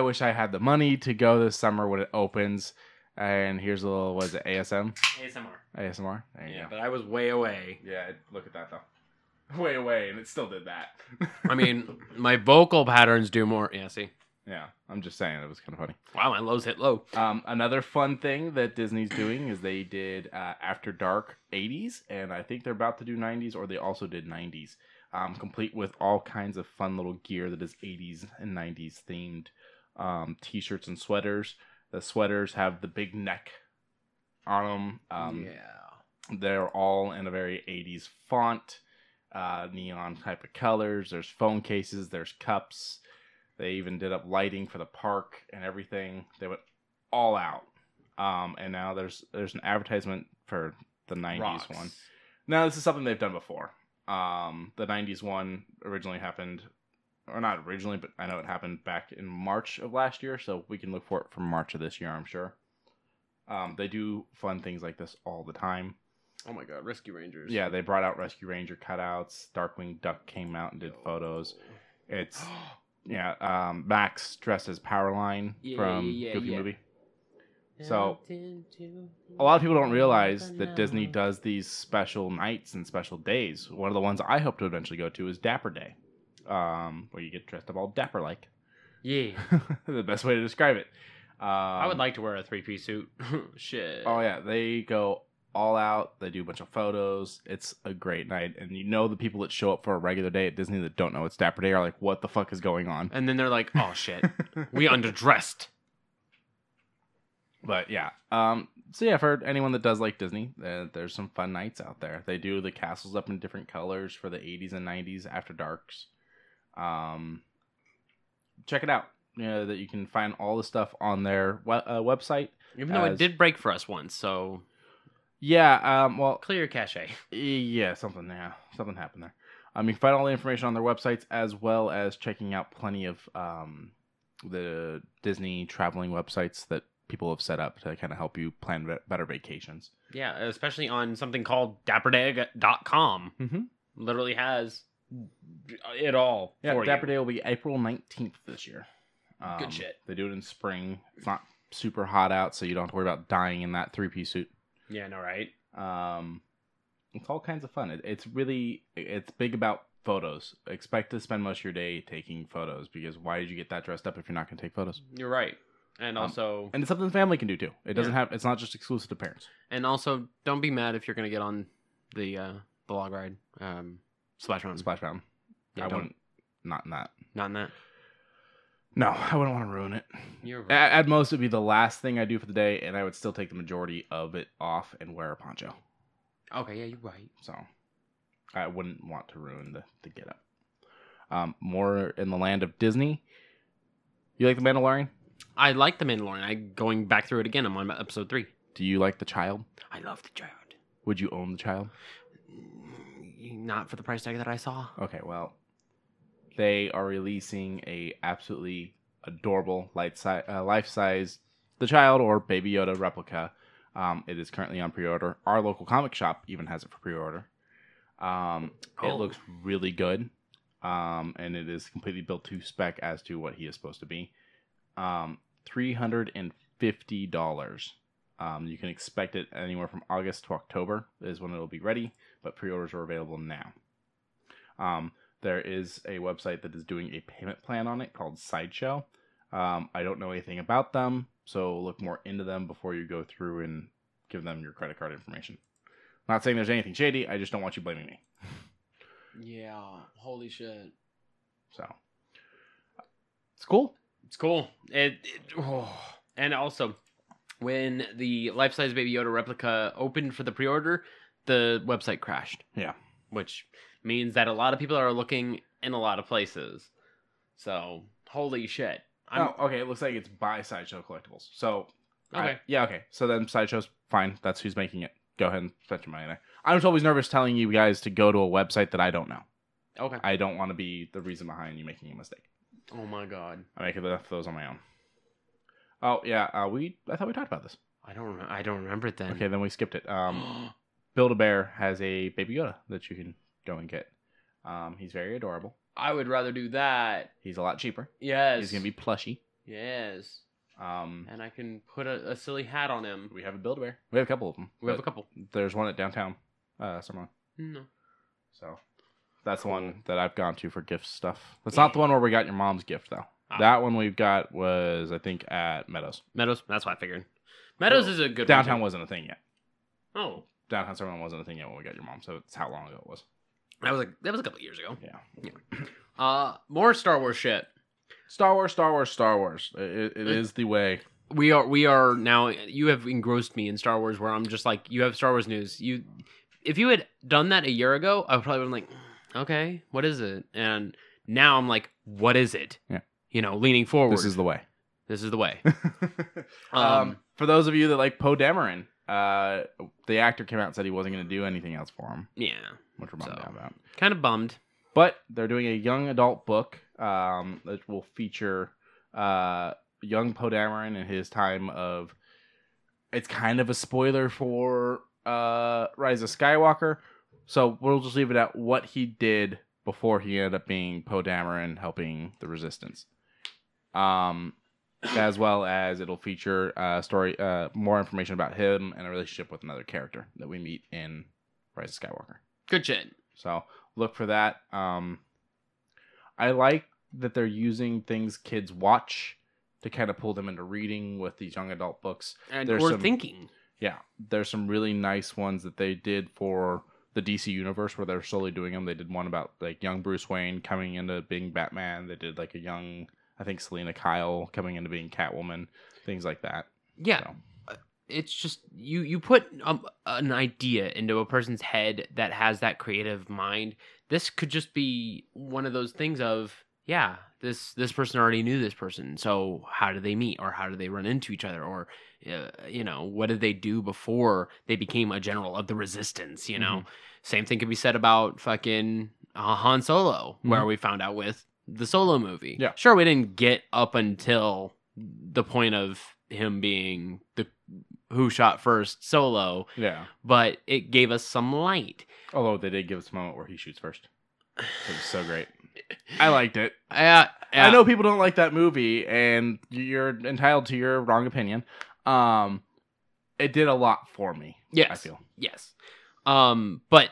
wish I had the money to go this summer when it opens. And here's a little, what is it, ASMR? ASMR? There you go. But I was way away. Yeah, look at that though. Way away, and it still did that. I mean, my vocal patterns do more. Yeah, see? Yeah, I'm just saying, it was kind of funny. Wow, my lows hit low. Another fun thing that Disney's doing is they did After Dark 80s, and I think they're about to do 90s, or they also did 90s. Complete with all kinds of fun little gear that is 80s and 90s themed. T-shirts and sweaters. The sweaters have the big neck on them. They're all in a very 80s font, neon type of colors. There's phone cases, there's cups. They even did up lighting for the park and everything. They went all out. And now there's an advertisement for the 90s one. Now, this is something they've done before. The 90s one originally happened, or not originally, but I know it happened back in March of last year, so we can look for it from March of this year, I'm sure. They do fun things like this all the time. Oh my god, Rescue Rangers. Yeah, they brought out Rescue Ranger cutouts. Darkwing Duck came out and did photos. It's, Max dressed as Powerline from Goofy Movie. So, a lot of people don't realize that Disney does these special nights and special days. One of the ones I hope to eventually go to is Dapper Day, where you get dressed up all dapper-like. Yeah. The best way to describe it. I would like to wear a 3-piece suit. Shit. Oh yeah, they go all out. They do a bunch of photos. It's a great night, and the people that show up for a regular day at Disney that don't know it's Dapper Day are like, "What the fuck is going on?" And then they're like, "Oh shit, we underdressed." But yeah, so yeah, for anyone that does like Disney, there's some fun nights out there. They do the castles up in different colors for the 80s and 90s after darks. Check it out. That you can find all the stuff on their website. Even though it did break for us once, so yeah. Well, clear cache. Yeah, something happened there. You can find all the information on their websites as well as checking out plenty of the Disney traveling websites that people have set up to kind of help you plan better vacations. Yeah, especially on something called dapperday.com. Mm-hmm. Literally has it all. Yeah, for Dapper you. Day will be April 19th this year. Good shit. They do it in spring. It's not super hot out, so you don't have to worry about dying in that 3-piece suit. Yeah, no, right? It's all kinds of fun. It's big about photos. Expect to spend most of your day taking photos, because why did you get that dressed up if you're not going to take photos? You're right. And also... and it's something the family can do, too. It's not just exclusive to parents. And also, don't be mad if you're going to get on the log ride. Splash Mountain. Splash Mountain. Yeah, I wouldn't... Not in that. Not in that? No, I wouldn't want to ruin it. You're right. At most, it would be the last thing I do for the day, and I would still take the majority of it off and wear a poncho. Okay, yeah, you're right. So, I wouldn't want to ruin the get-up. More in the land of Disney. You like The Mandalorian? I like The Mandalorian. Going back through it again. I'm on episode 3. Do you like The Child? I love the child. Would you own The Child? Not for the price tag that I saw. Okay, well, they are releasing a absolutely adorable life-size The Child or Baby Yoda replica. It is currently on pre-order. Our local comic shop even has it for pre-order. It looks really good, and it is completely built to spec as to what he is supposed to be. $350. You can expect it anywhere from August to October is when it will be ready, but pre-orders are available now. There is a website that is doing a payment plan on it called Sideshow. I don't know anything about them, so look more into them before you go through and give them your credit card information. Not saying there's anything shady, I just don't want you blaming me. Yeah, holy shit. So, it's cool. It's cool. And also, when the life-size Baby Yoda replica opened for the pre-order, the website crashed. Yeah. Which means that a lot of people are looking in a lot of places. So, holy shit. Okay. It looks like it's by Sideshow Collectibles. So, okay. Okay. So then Sideshow's fine. That's who's making it. Go ahead and spend your money there. I was always nervous telling you guys to go to a website that I don't know. Okay. I don't want to be the reason behind you making a mistake. Oh my god. I make enough of those on my own. Oh yeah, I thought we talked about this. I don't remember it then. Okay, then we skipped it. Build-A-Bear has a Baby Yoda that you can go and get. He's very adorable. I would rather do that. He's a lot cheaper. Yes. He's gonna be plushy. Yes. And I can put a silly hat on him. We have a Build-A-Bear. We have a couple of them. We have a couple. There's one at downtown, somewhere. No. So that's the one that I've gone to for gift stuff. That's not the one where we got your mom's gift though. Ah. That one we've got was I think at Meadows. Meadows. That's what I figured. Meadows is a good downtown one. wasn't a thing yet. Oh. Downtown Summerlin wasn't a thing yet when we got your mom, so it's how long ago it was. That was a couple years ago. Yeah. More Star Wars shit. Star Wars. It is the way. We are now. You have engrossed me in Star Wars, where I'm just like, you have Star Wars news. If you had done that a year ago, I would probably been like, okay, what is it? And now I'm like, what is it? Yeah. Leaning forward. This is the way. This is the way. For those of you that like Poe Dameron, the actor came out and said he wasn't going to do anything else for him. Yeah. Which we're bummed out about. Kind of bummed. But they're doing a young adult book that will feature young Poe Dameron in his time of... It's kind of a spoiler for Rise of Skywalker. So we'll just leave it at what he did before he ended up being Poe Dameron helping the Resistance. As well as it'll feature story, more information about him and a relationship with another character that we meet in Rise of Skywalker. Good shit. So look for that. I like that they're using things kids watch to kind of pull them into reading with these young adult books. And or thinking. Yeah, there's some really nice ones that they did for the DC universe where they're slowly doing them. They did one about like young Bruce Wayne coming into being Batman. They did like a young, I think, Selena Kyle coming into being Catwoman, things like that. Yeah. So. It's just you put an idea into a person's head that has that creative mind. This could just be one of those things of, yeah, this person already knew this person. So how did they meet, or how did they run into each other, or what did they do before they became a general of the Resistance? Same thing could be said about fucking Han Solo, where we found out with the Solo movie. Yeah, sure, we didn't get up until the point of him being the who shot first Solo. Yeah, but it gave us some light. Although they did give us a moment where he shoots first. It was so great. I liked it. I know people don't like that movie, and you're entitled to your wrong opinion. It did a lot for me. Yes, I feel. Yes. But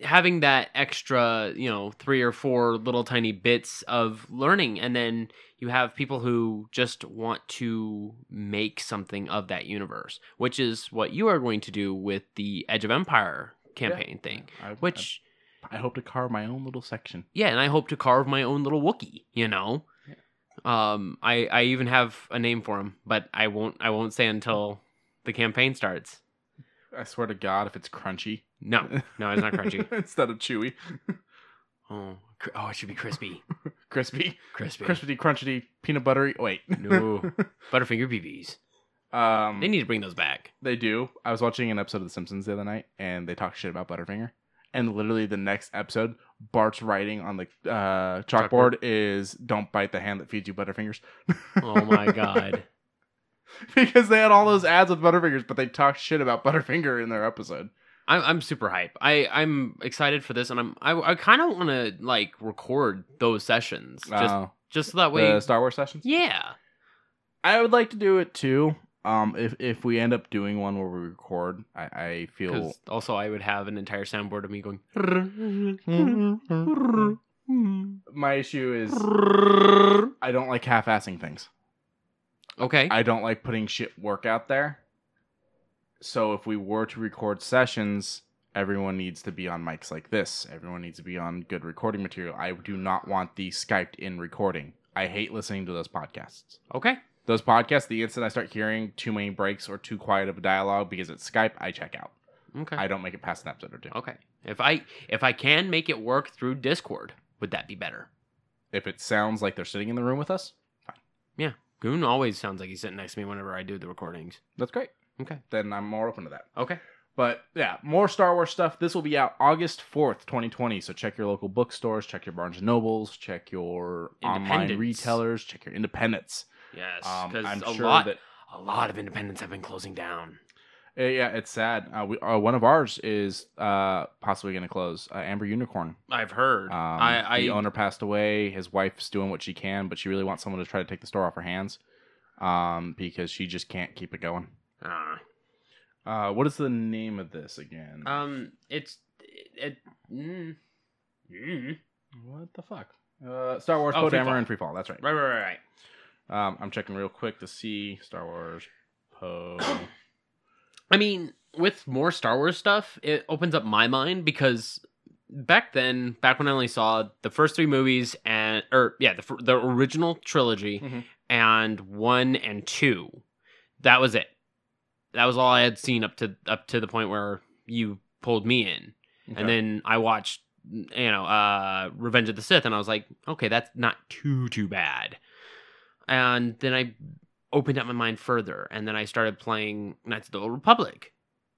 having that extra, 3 or 4 little tiny bits of learning, and then you have people who just want to make something of that universe, which is what you are going to do with the Edge of Empire campaign thing, which I hope to carve my own little section. Yeah, and I hope to carve my own little Wookiee, Yeah. I even have a name for him, but I won't say until the campaign starts. I swear to God, if it's crunchy. No, it's not crunchy. Instead of chewy. Oh, it should be crispy. Crispy? Crispy. Crispity, crunchity, peanut buttery. Wait. No. Butterfinger BBs. They need to bring those back. They do. I was watching an episode of The Simpsons the other night, and they talk shit about Butterfinger. And literally the next episode, Bart's writing on the chalkboard is, "Don't bite the hand that feeds you Butterfingers." Oh my God. Because they had all those ads with Butterfingers, but they talk shit about Butterfinger in their episode. I'm super hype. I'm excited for this, and I kind of want to record those sessions just so that way. The Star Wars sessions. Yeah, I would like to do it too. If we end up doing one where we record, I feel also I would have an entire soundboard of me going. My issue is I don't like half-assing things. Okay. I don't like putting shit work out there. So if we were to record sessions, everyone needs to be on mics like this. Everyone needs to be on good recording material. I do not want the Skyped in recording. I hate listening to those podcasts. Okay. Those podcasts, the instant I start hearing too many breaks or too quiet of a dialogue because it's Skype, I check out. Okay. I don't make it past an episode or two. Okay. If I can make it work through Discord, would that be better? If it sounds like they're sitting in the room with us, fine. Yeah. Goon always sounds like he's sitting next to me whenever I do the recordings. That's great. Okay. Then I'm more open to that. Okay. But yeah, more Star Wars stuff. This will be out August 4th, 2020. So check your local bookstores, check your Barnes & Nobles, check your online retailers, check your independents. Yes, because I'm a sure lot of independents have been closing down. Yeah, it's sad. One of ours is possibly going to close. Amber Unicorn. I've heard. The owner passed away. His wife's doing what she can, but she really wants someone to try to take the store off her hands because she just can't keep it going. What is the name of this again? What the fuck? Star Wars, Poe Dameron, and Freefall. That's right. Right. I'm checking real quick to see Star Wars, Poe. I mean, with more Star Wars stuff, it opens up my mind because back when I only saw the first 3 movies the original trilogy and 1 and 2, that was it. That was all I had seen up to the point where you pulled me in. Okay. And then I watched, Revenge of the Sith, and I was like, okay, that's not too bad. And then I opened up my mind further, and then I started playing Knights of the Old Republic,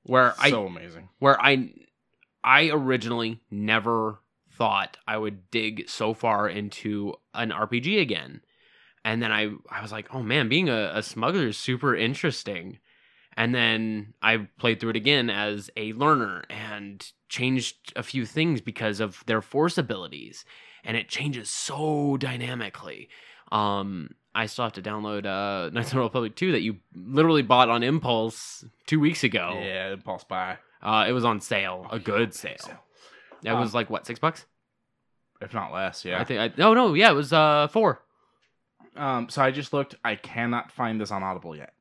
amazing. Where I originally never thought I would dig so far into an RPG again. And then I was like, oh man, being a smuggler is super interesting. And then I played through it again as a learner and changed a few things because of their force abilities. And it changes so dynamically. I still have to download Knights of the Republic 2 that you literally bought on Impulse 2 weeks ago. Yeah, Impulse buy. It was on sale, a good sale. It was like, what, $6? If not less, yeah. it was 4. So I just looked. I cannot find this on Audible yet.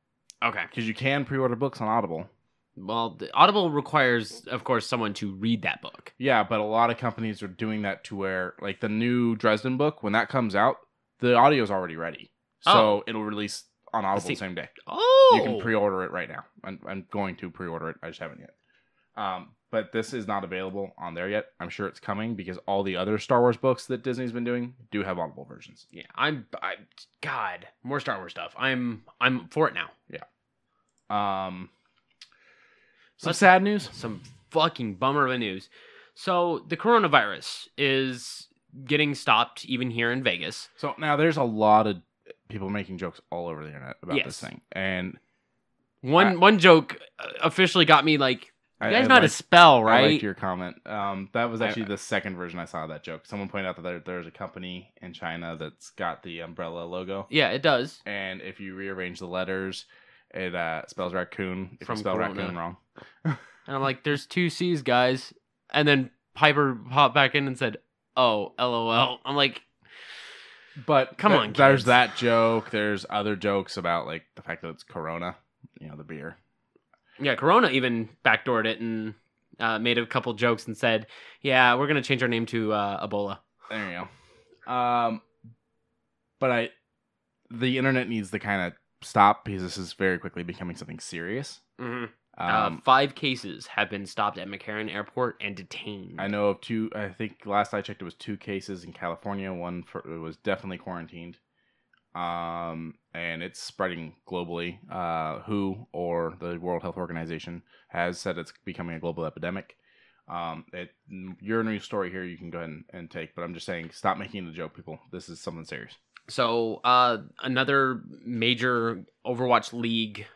Okay. Because you can pre-order books on Audible. Well, Audible requires, of course, someone to read that book. Yeah, but a lot of companies are doing that to where, like the new Dresden book, when that comes out, the audio is already ready. So it'll release on Audible the same day. Oh! You can pre-order it right now. I'm going to pre-order it. I just haven't yet. But this is not available on there yet. I'm sure it's coming because all the other Star Wars books that Disney's been doing do have Audible versions. Yeah, God, more Star Wars stuff. I'm for it now. Yeah. Some sad news. Some fucking bummer of news. So the coronavirus is getting stopped even here in Vegas. So now there's a lot of people making jokes all over the internet about this thing. And one joke officially got me like, you guys know how to spell, right? I liked your comment. That was actually the second version I saw of that joke. Someone pointed out that there's a company in China that's got the umbrella logo. Yeah, it does. And if you rearrange the letters, it spells raccoon if From you spell Corona. raccoon wrong. And I'm like, there's 2 C's, guys. And then Piper popped back in and said, oh, LOL. I'm like, but come on, kids. There's that joke. There's other jokes about like the fact that it's Corona, the beer. Yeah, Corona even backdoored it and made a couple jokes and said, yeah, we're going to change our name to Ebola. There you go. But the internet needs to kind of stop because this is very quickly becoming something serious. Mm-hmm. 5 cases have been stopped at McCarran Airport and detained. I know of 2. I think last I checked, it was 2 cases in California. One was definitely quarantined. And it's spreading globally. WHO, or the World Health Organization, has said it's becoming a global epidemic. Your news story here you can go ahead and take, but I'm just saying, stop making it a joke, people. This is something serious. So, another major Overwatch League,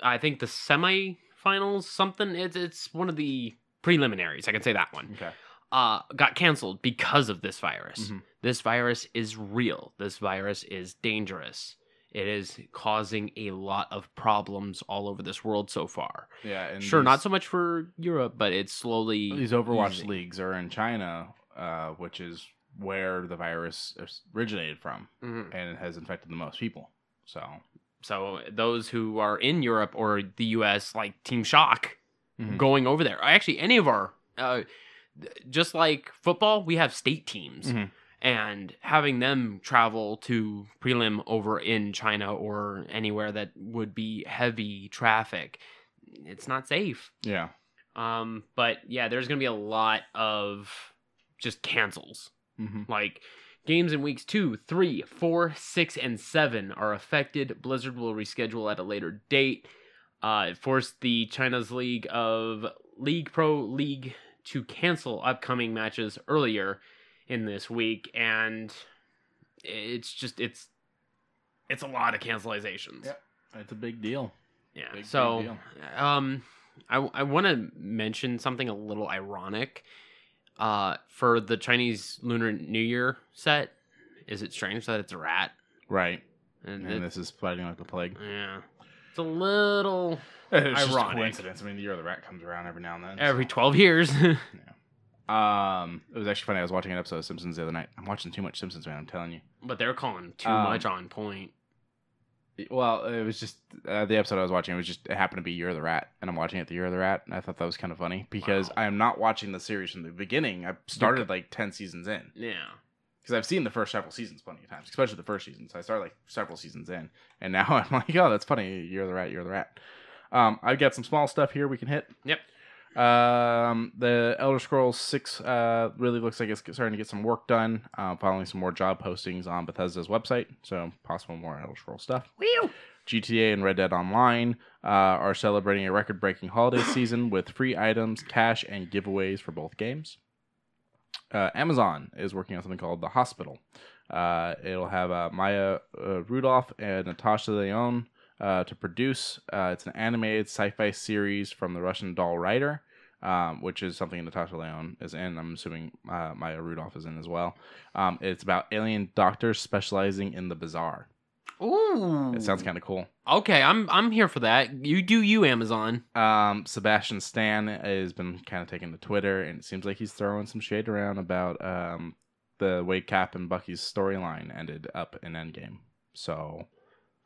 I think the semifinals, something, it's one of the preliminaries, I can say that one. Okay. Got canceled because of this virus. Mm-hmm. This virus is real. This virus is dangerous. It is causing a lot of problems all over this world so far. Yeah, and sure, not so much for Europe, but it's slowly these Overwatch easing. leagues are in China, which is where the virus originated from, Mm-hmm. and it has infected the most people. So those who are in Europe or the US, like Team Shock, Mm-hmm. going over there. Actually, any of our, just like football, we have state teams. Mm-hmm. And having them travel to prelim over in China or anywhere that would be heavy traffic, it's not safe. Yeah. But yeah, there's going to be a lot of just cancels. Mm-hmm. Like games in weeks 2, 3, 4, 6, and 7 are affected. Blizzard will reschedule at a later date. It forced the China's League of League Pro League to cancel upcoming matches earlier in this week, and it's a lot of cancelizations. Yep. It's a big deal. Yeah. Big So, deal. I want to mention something a little ironic. For the Chinese Lunar New Year set, is it strange that it's a rat? Right. And this is spreading like the plague. Yeah. It's a little It's just a ironic. coincidence. I mean, the year of the rat comes around every now and then. Every 12 years. It was actually funny. I was watching an episode of Simpsons the other night. I'm watching too much Simpsons, man. I'm telling you. But they're calling too much on point. Well, it was just the episode I was watching. It happened to be Year of the Rat, and I'm watching it the Year of the Rat, and I thought that was kind of funny because I am not watching the series from the beginning. I started like 10 seasons in. Yeah. Because I've seen the first several seasons plenty of times, especially the first season. So I started like several seasons in, and now I'm like, oh, that's funny. Year of the Rat, Year of the Rat. I've got some small stuff here we can hit. Yep. The Elder Scrolls 6 really looks like it's starting to get some work done, following some more job postings on Bethesda's website, so possible more Elder Scrolls stuff. Whew. GTA and Red Dead Online are celebrating a record-breaking holiday season with free items, cash, and giveaways for both games. Amazon is working on something called The Hospital. It'll have Maya Rudolph and Natasha Lyonne to produce. It's an animated sci-fi series from the Russian doll writer, which is something Natasha Lyonne is in. I'm assuming Maya Rudolph is in as well. It's about alien doctors specializing in the bizarre. Ooh. It sounds kind of cool. Okay, I'm here for that. You do you, Amazon. Sebastian Stan has been kind of taking to Twitter, and it seems like he's throwing some shade around about the way Cap and Bucky's storyline ended up in Endgame. So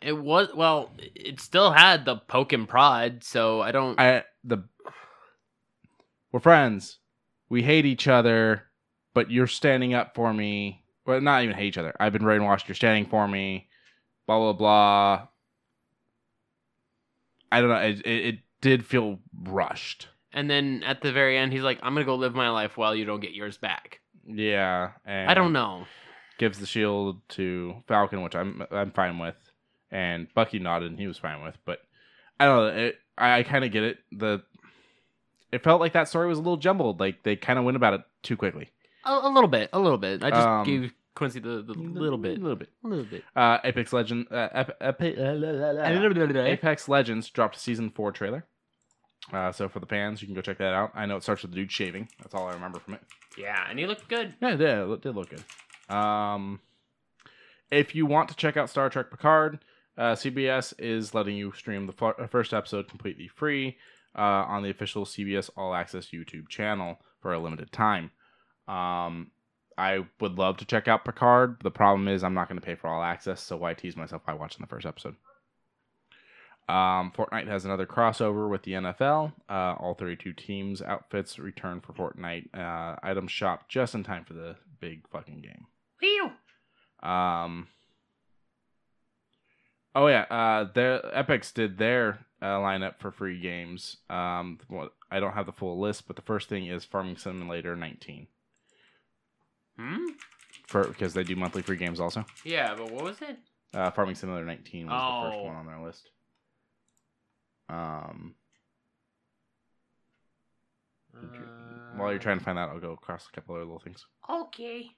It was, well, it still had the poke and prod, so I don't... we're friends. We hate each other, but you're standing up for me. Well, not even hate each other. I've been brainwashed. You're standing for me. Blah, blah, blah. I don't know. It did feel rushed. And then at the very end, he's like, I'm going to go live my life while you don't get yours back. Yeah. And I don't know. Gives the shield to Falcon, which I'm fine with. And Bucky nodded and he was fine with. But I don't know. I kind of get it. It felt like that story was a little jumbled. Like they kind of went about it too quickly. A little bit. I just gave Quincy the little bit. Apex Legends dropped a season 4 trailer. So for the fans, you can go check that out. I know it starts with the dude shaving. That's all I remember from it. Yeah, and he looked good. Yeah, it did look good. If you want to check out Star Trek Picard, CBS is letting you stream the first episode completely free on the official CBS All Access YouTube channel for a limited time. I would love to check out Picard. The problem is I'm not going to pay for All Access, so why tease myself by watching the first episode? Fortnite has another crossover with the NFL. All 32 teams' outfits return for Fortnite item shop just in time for the big fucking game. Whew. The Epics did their lineup for free games. I don't have the full list, but the first thing is Farming Simulator 19. Because they do monthly free games also. Yeah, but what was it? Farming Simulator 19 was the first one on their list. While you're trying to find that, I'll go across a couple other little things. Okay.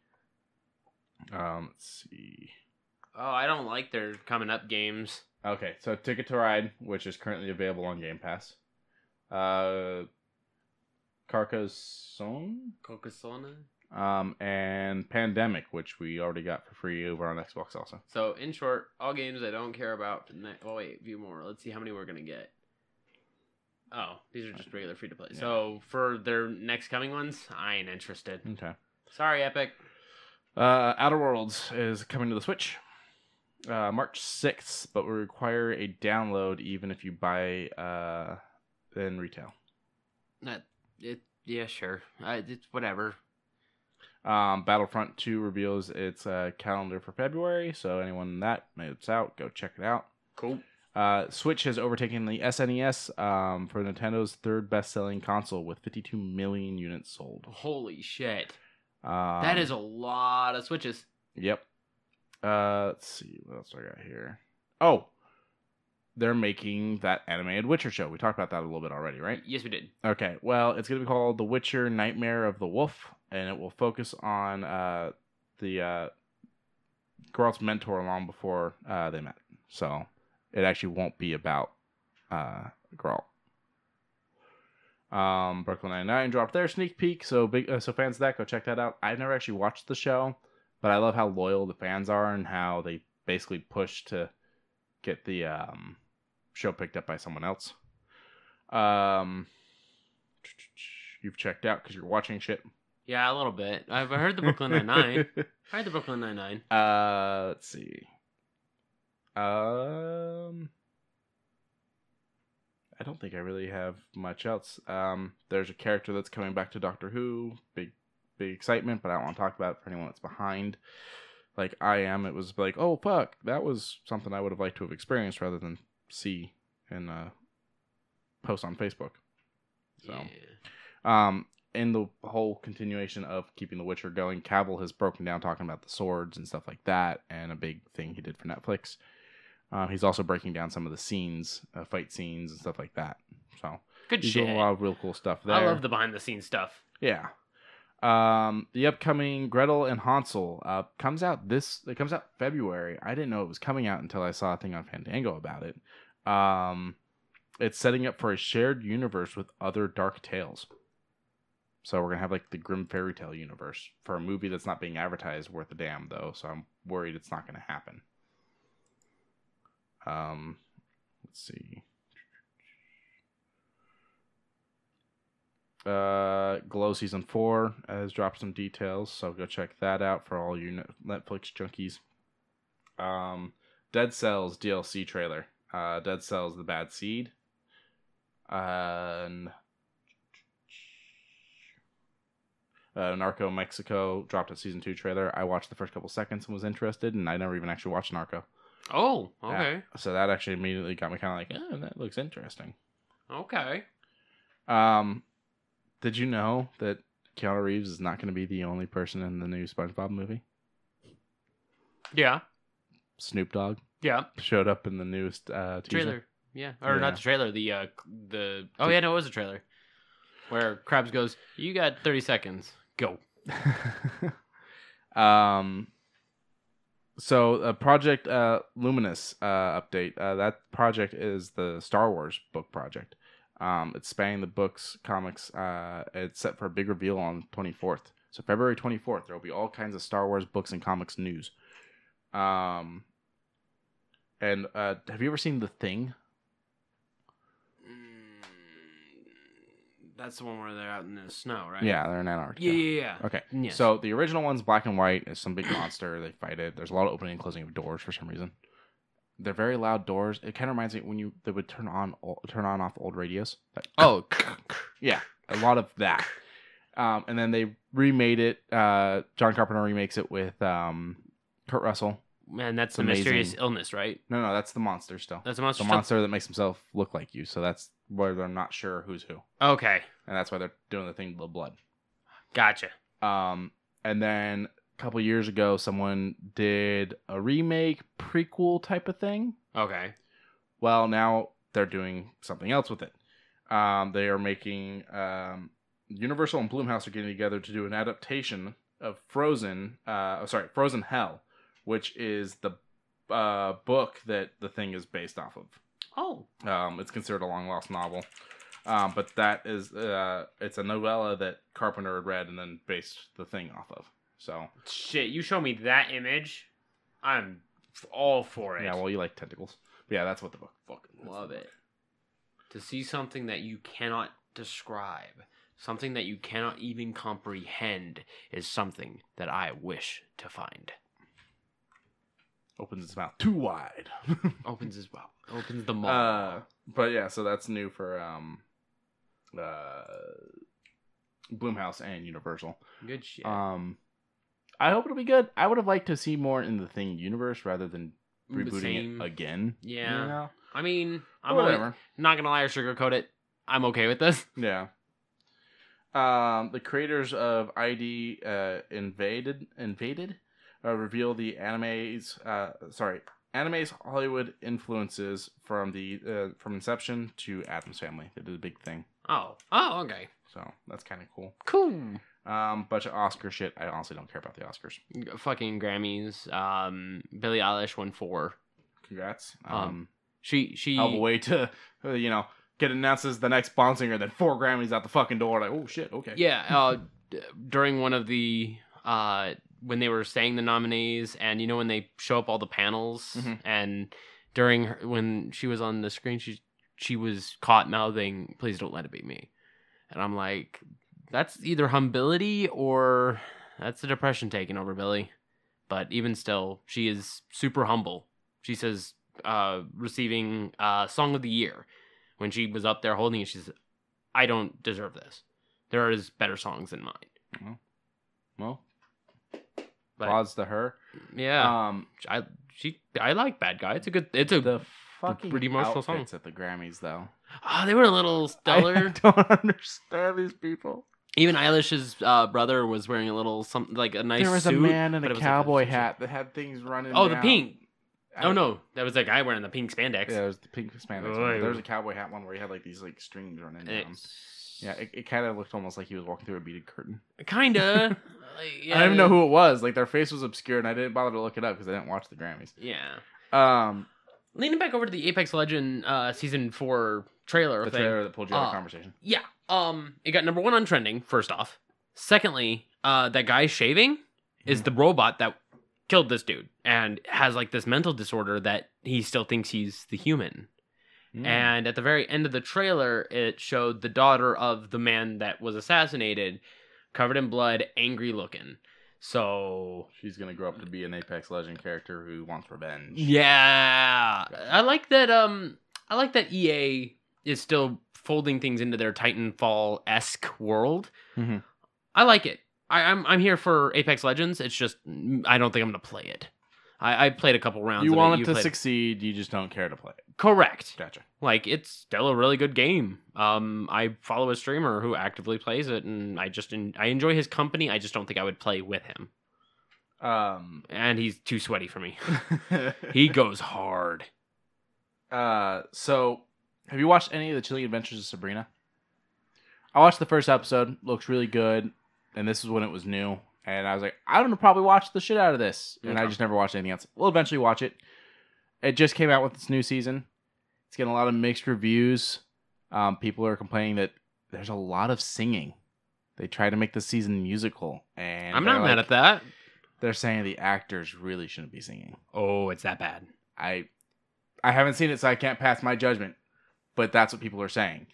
Let's see. Oh, I don't like their coming up games. Okay, so Ticket to Ride, which is currently available on Game Pass. Carcassonne? And Pandemic, which we already got for free over on Xbox also. So, in short, all games I don't care about. Oh, wait, a few more. Let's see how many we're going to get. Oh, these are just regular free-to-play. Yeah. So, for their next coming ones, I ain't interested. Okay. Sorry, Epic. Outer Worlds is coming to the Switch March 6th, but will require a download even if you buy in retail. Yeah, sure. It's whatever. Battlefront 2 reveals its calendar for February, so anyone that it's out, go check it out. Cool. Switch has overtaken the SNES for Nintendo's third best-selling console with 52 million units sold. Holy shit. That is a lot of Switches. Yep. Let's see. What else do I got here? Oh, they're making that animated Witcher show. We talked about that a little bit already, right? Yes, we did. Okay. Well, it's going to be called The Witcher Nightmare of the Wolf, and it will focus on the Geralt's mentor long before they met. So it actually won't be about Geralt. Brooklyn Nine-Nine dropped their sneak peek, so fans of that, go check that out. I've never actually watched the show, but I love how loyal the fans are and how they basically push to get the show picked up by someone else. You've checked out because you're watching shit. Yeah, a little bit. I've heard the Brooklyn Nine-Nine. Let's see. I don't think I really have much else. There's a character that's coming back to Doctor Who. Big excitement, but I don't want to talk about it for anyone that's behind. Like I am, it was like, oh fuck, that was something I would have liked to have experienced rather than see and post on Facebook. So, yeah. In the whole continuation of keeping The Witcher going, Cavill has broken down talking about the swords and stuff like that, and a big thing he did for Netflix. He's also breaking down some of the scenes, fight scenes and stuff like that. So good he's shit. doing a lot of real cool stuff there. I love the behind the scenes stuff. Yeah. The upcoming Gretel and Hansel comes out February. I didn't know it was coming out until I saw a thing on Fandango about it. It's setting up for a shared universe with other dark tales. So we're gonna have like the Grimm fairy tale universe for a movie that's not being advertised worth a damn though. So I'm worried it's not gonna happen. Let's see. Glow Season 4 has dropped some details, so go check that out for all you Netflix junkies. Dead Cells DLC trailer. Dead Cells: The Bad Seed. And Narco Mexico dropped a season 2 trailer. I watched the first couple seconds and was interested, and I never even actually watched Narco. Oh, okay. Yeah. So that actually immediately got me kind of like, oh, that looks interesting. Okay. Did you know that Keanu Reeves is not going to be the only person in the new SpongeBob movie? Yeah. Snoop Dogg showed up in the newest teaser. Trailer. Yeah. Or not the trailer, the oh yeah, no, it was a trailer. Where Krabs goes, "You got 30 seconds. Go." So Project Luminous update. That project is the Star Wars book project. It's spanning the books, comics. It's set for a big reveal on 24th. So February 24th, there will be all kinds of Star Wars books and comics news. And have you ever seen The Thing? That's the one where they're out in the snow, right? Yeah, they're in Antarctica. Yeah. Okay. Yes. So the original one's black and white. It's some big monster. They fight it. There's a lot of opening and closing of doors for some reason. They're very loud doors. It kind of reminds me when they would turn on off old radios. Yeah, a lot of that. And then they remade it. John Carpenter remakes it with Kurt Russell. Man, that's the amazing. mysterious illness, right? No, that's the monster still. That's a monster. The monster that makes himself look like you. So that's where they're not sure who's who. Okay. And that's why they're doing the thing with the blood. Gotcha. And then a couple years ago, someone did a remake, prequel type of thing. Okay. Well, now they're doing something else with it. They are making Universal and Blumhouse are getting together to do an adaptation of Frozen Hell, which is the book that the thing is based off of. Oh. It's considered a long lost novel. But that is it's a novella that Carpenter had read and then based the thing off of. So shit, you show me that image, I'm all for it. Yeah, well, you like tentacles. But yeah, that's what the book fucking love it. To see something that you cannot describe, something that you cannot even comprehend, is something that I wish to find. Opens its mouth too wide. Opens his mouth. Opens the mouth. But yeah, so that's new for Blumhouse and Universal. Good shit. I hope it'll be good. I would have liked to see more in the Thing universe rather than rebooting it again. Yeah. You know? I mean, I'm whatever. Not gonna lie or sugarcoat it. I'm okay with this. Yeah. The creators of ID Invaded reveal the anime's Hollywood influences from Inception to Addams Family. They did a big thing. Oh, okay. So that's kind of cool. Cool. Bunch of Oscar shit. I honestly don't care about the Oscars. Fucking Grammys. Billie Eilish won 4. Congrats. She hell of a way to get announced as the next Bond singer, then 4 Grammys out the fucking door. Like, oh shit, okay. Yeah. During one of the when they were saying the nominees, and when they show up all the panels, and when she was on the screen, she was caught mouthing, "Please don't let it be me," and I'm like, that's either humility or that's the depression taking over Billy. But even still, she is super humble. She says, receiving Song of the Year, when she was up there holding it, she says, "I don't deserve this. There is better songs than mine." Well, applause to her. Yeah. I like Bad Guy. It's the fucking pretty emotional song. At the Grammys though. Oh, they were a little stellar. I don't understand these people. Even Eilish's brother was wearing a little something like a nice suit. There was a man in a cowboy hat that had things running. Oh, the pink. Oh no, that was that guy wearing the pink spandex. Yeah, it was the pink spandex. There was a cowboy hat one where he had like these like strings running down. Yeah, it kind of looked almost like he was walking through a beaded curtain. Kinda. I didn't even know who it was. Like their face was obscured, and I didn't bother to look it up because I didn't watch the Grammys. Yeah. Leaning back over to the Apex Legend season 4 trailer. The trailer that pulled you out of conversation. Yeah. It got number 1 on trending. First off, secondly, that guy shaving is the robot that killed this dude and has like this mental disorder that he still thinks he's the human. And at the very end of the trailer, it showed the daughter of the man that was assassinated, covered in blood, angry looking. So she's gonna grow up to be an Apex Legend character who wants revenge. yeah, I like that. I like that EA is still folding things into their Titanfall-esque world. Mm-hmm. I like it. I'm here for Apex Legends. It's just I don't think I'm gonna play it. I played a couple rounds. You of want it. it to succeed. You just don't care to play it. Correct. Gotcha. Like, it's still a really good game. I follow a streamer who actively plays it, and I enjoy his company. I just don't think I would play with him. And he's too sweaty for me. He goes hard. So have you watched any of the Chilling Adventures of Sabrina? I watched the first episode. Looks really good. And this is when it was new. And I was like, I'm going to probably watch the shit out of this. And I just never watched anything else. We'll eventually watch it. It just came out with its new season. It's getting a lot of mixed reviews. People are complaining that there's a lot of singing. They try to make the season musical. And I'm not mad at that. They're saying the actors really shouldn't be singing. Oh, it's that bad. I haven't seen it, so I can't pass my judgment. But that's what people are saying.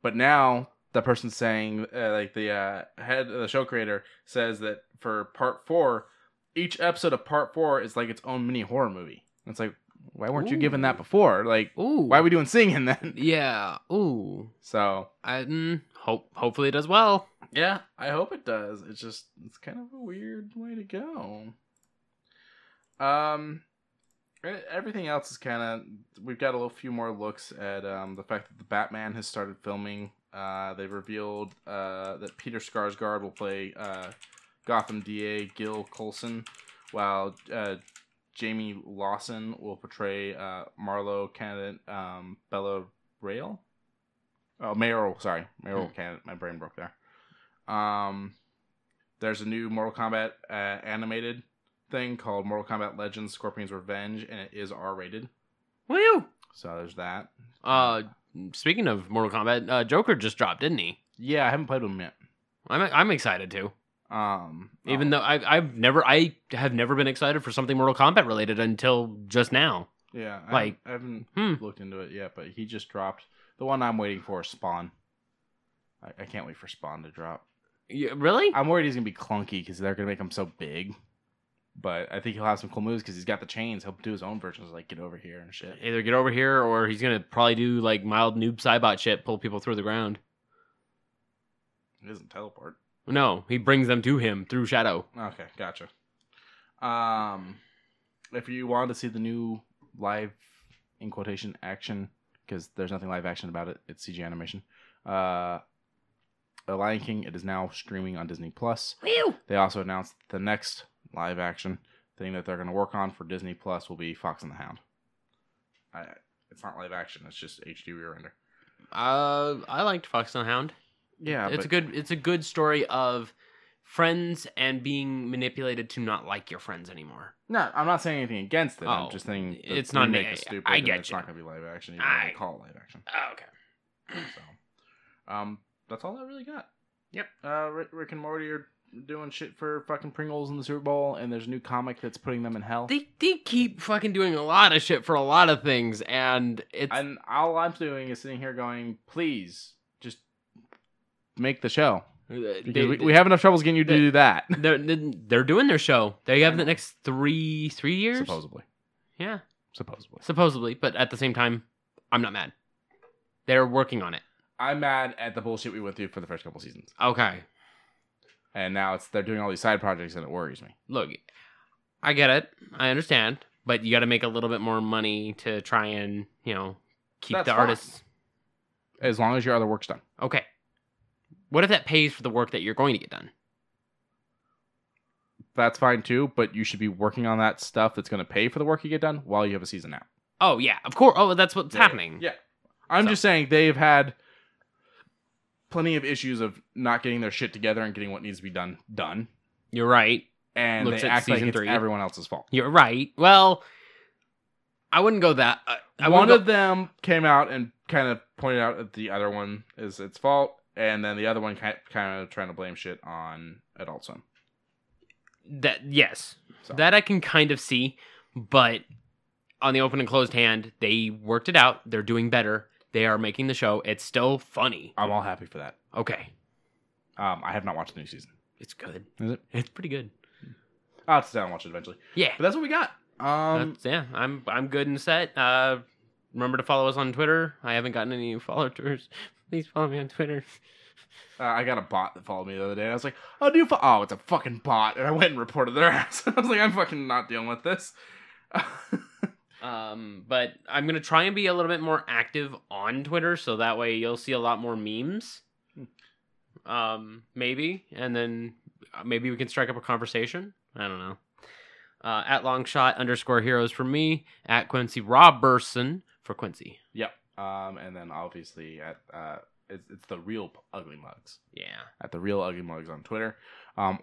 But now the person saying, the head of the show creator says that for part 4, each episode of part 4 is like its own mini horror movie. It's like, why weren't you given that before? Like, why are we doing singing then? Yeah. Ooh. So hopefully it does well. Yeah, I hope it does. It's kind of a weird way to go. Everything else is kind of... We've got a few more looks at the fact that the Batman has started filming. They've revealed that Peter Skarsgård will play Gotham DA Gil Coulson, while Jamie Lawson will portray Marlowe candidate Bella Rail. Oh, mayoral candidate. My brain broke there. There's a new Mortal Kombat animated thing called Mortal Kombat Legends Scorpion's Revenge, and it is R-rated. Woo! So there's that. Speaking of Mortal Kombat, Joker just dropped, didn't he? Yeah, I haven't played with him yet. I'm excited too. Even though I have never been excited for something Mortal Kombat related until just now. Yeah, like I haven't looked into it yet, but he just dropped. The one I'm waiting for is Spawn. I can't wait for Spawn to drop. Yeah, really? I'm worried he's gonna be clunky because they're gonna make him so big. But I think he'll have some cool moves because he's got the chains. He'll do his own versions, like get over here and shit. Either get over here, or he's gonna probably do like mild noob Cybot shit, pull people through the ground. He doesn't teleport. No, he brings them to him through shadow. Okay, gotcha. If you wanted to see the new live, in quotation, action, because there's nothing live action about it, it's CG animation. The Lion King, it is now streaming on Disney Plus. They also announced the next live action thing that they're going to work on for Disney Plus will be Fox and the Hound. It's not live action; it's just HD re-render. I liked Fox and the Hound. Yeah, it's a good story of friends and being manipulated to not like your friends anymore. No, I'm not saying anything against it. I'm just saying it's not stupid. I get it's you. not going to be live action. Even though they call it live action. Oh, okay. So, that's all I really got. Yep. Rick and Morty are doing shit for fucking Pringles in the Super Bowl, and there's a new comic that's putting them in hell. They keep fucking doing a lot of shit for a lot of things, and all I'm doing is sitting here going, please, just make the show. Because we have enough troubles getting you to do that. They're doing their show. They have the next three years? Supposedly. Yeah. Supposedly. But at the same time, I'm not mad. They're working on it. I'm mad at the bullshit we went through for the first couple seasons. Okay. And now they're doing all these side projects, and it worries me. Look, I get it. I understand. But you got to make a little bit more money to try and, keep That's the fine. artists. As long as your other work's done. Okay. What if that pays for the work that you're going to get done? That's fine too, but you should be working on that stuff that's going to pay for the work you get done while you have a season out. Oh, yeah. Of course. Oh, that's what's happening. Yeah. I'm just saying they've had plenty of issues of not getting their shit together and getting what needs to be done. You're right. And Looks they at act like season it's 3. everyone else's fault. You're right. Well, I wouldn't go that... One of them came out and kind of pointed out that the other one is its fault, and then the other one kind of trying to blame shit on Adult Swim. Yes. So. That I can kind of see, but on the open and closed hand, they worked it out. They're doing better. They are making the show. It's still funny. I'm all happy for that. Okay. I have not watched the new season. It's good. Is it? It's pretty good. I'll have to sit down and watch it eventually. Yeah. But that's what we got. I'm good and set. Remember to follow us on Twitter. I haven't gotten any followers. Please follow me on Twitter. I got a bot that followed me the other day. And I was like, oh, it's a fucking bot. And I went and reported their ass. I was like, I'm fucking not dealing with this. But I'm going to try and be a little bit more active on Twitter. So that way you'll see a lot more memes. Maybe. And then maybe we can strike up a conversation. I don't know. At longshot_heroes for me. At Quincey Robertson for Quincey. Yep. And then obviously at it's the real Ugly Mugs. Yeah. At the real Ugly Mugs on Twitter.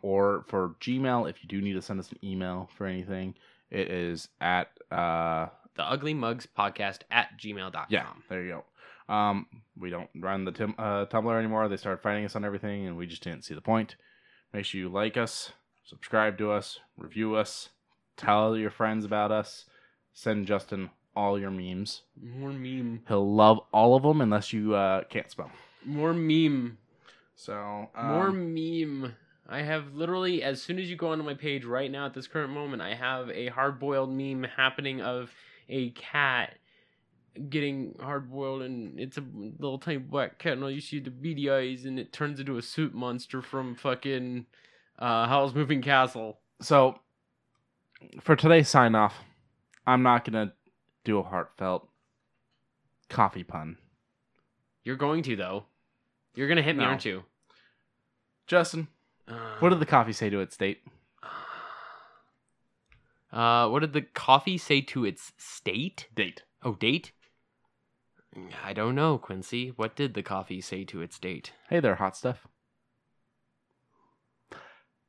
Or for Gmail, if you do need to send us an email for anything, it is at the UglyMugsPodcast at gmail.com. Yeah, there you go. We don't run the Tumblr anymore. They started fighting us on everything, and we just didn't see the point. Make sure you like us, subscribe to us, review us, tell your friends about us, send Justin all your memes. More meme. He'll love all of them unless you can't spell. More meme. So more meme. I have literally, as soon as you go onto my page right now at this current moment, I have a hard-boiled meme happening of a cat getting hard-boiled, and it's a little tiny black cat, and all you see are the beady eyes, and it turns into a soup monster from fucking Howl's Moving Castle. So, for today's sign-off, I'm not going to do a heartfelt coffee pun. You're going to, though. You're going to hit me, aren't you? Justin, what did the coffee say to its date? What did the coffee say to its state? Date. Oh, date? I don't know, Quincey. What did the coffee say to its date? Hey there, hot stuff.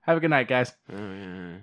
Have a good night, guys. Yeah.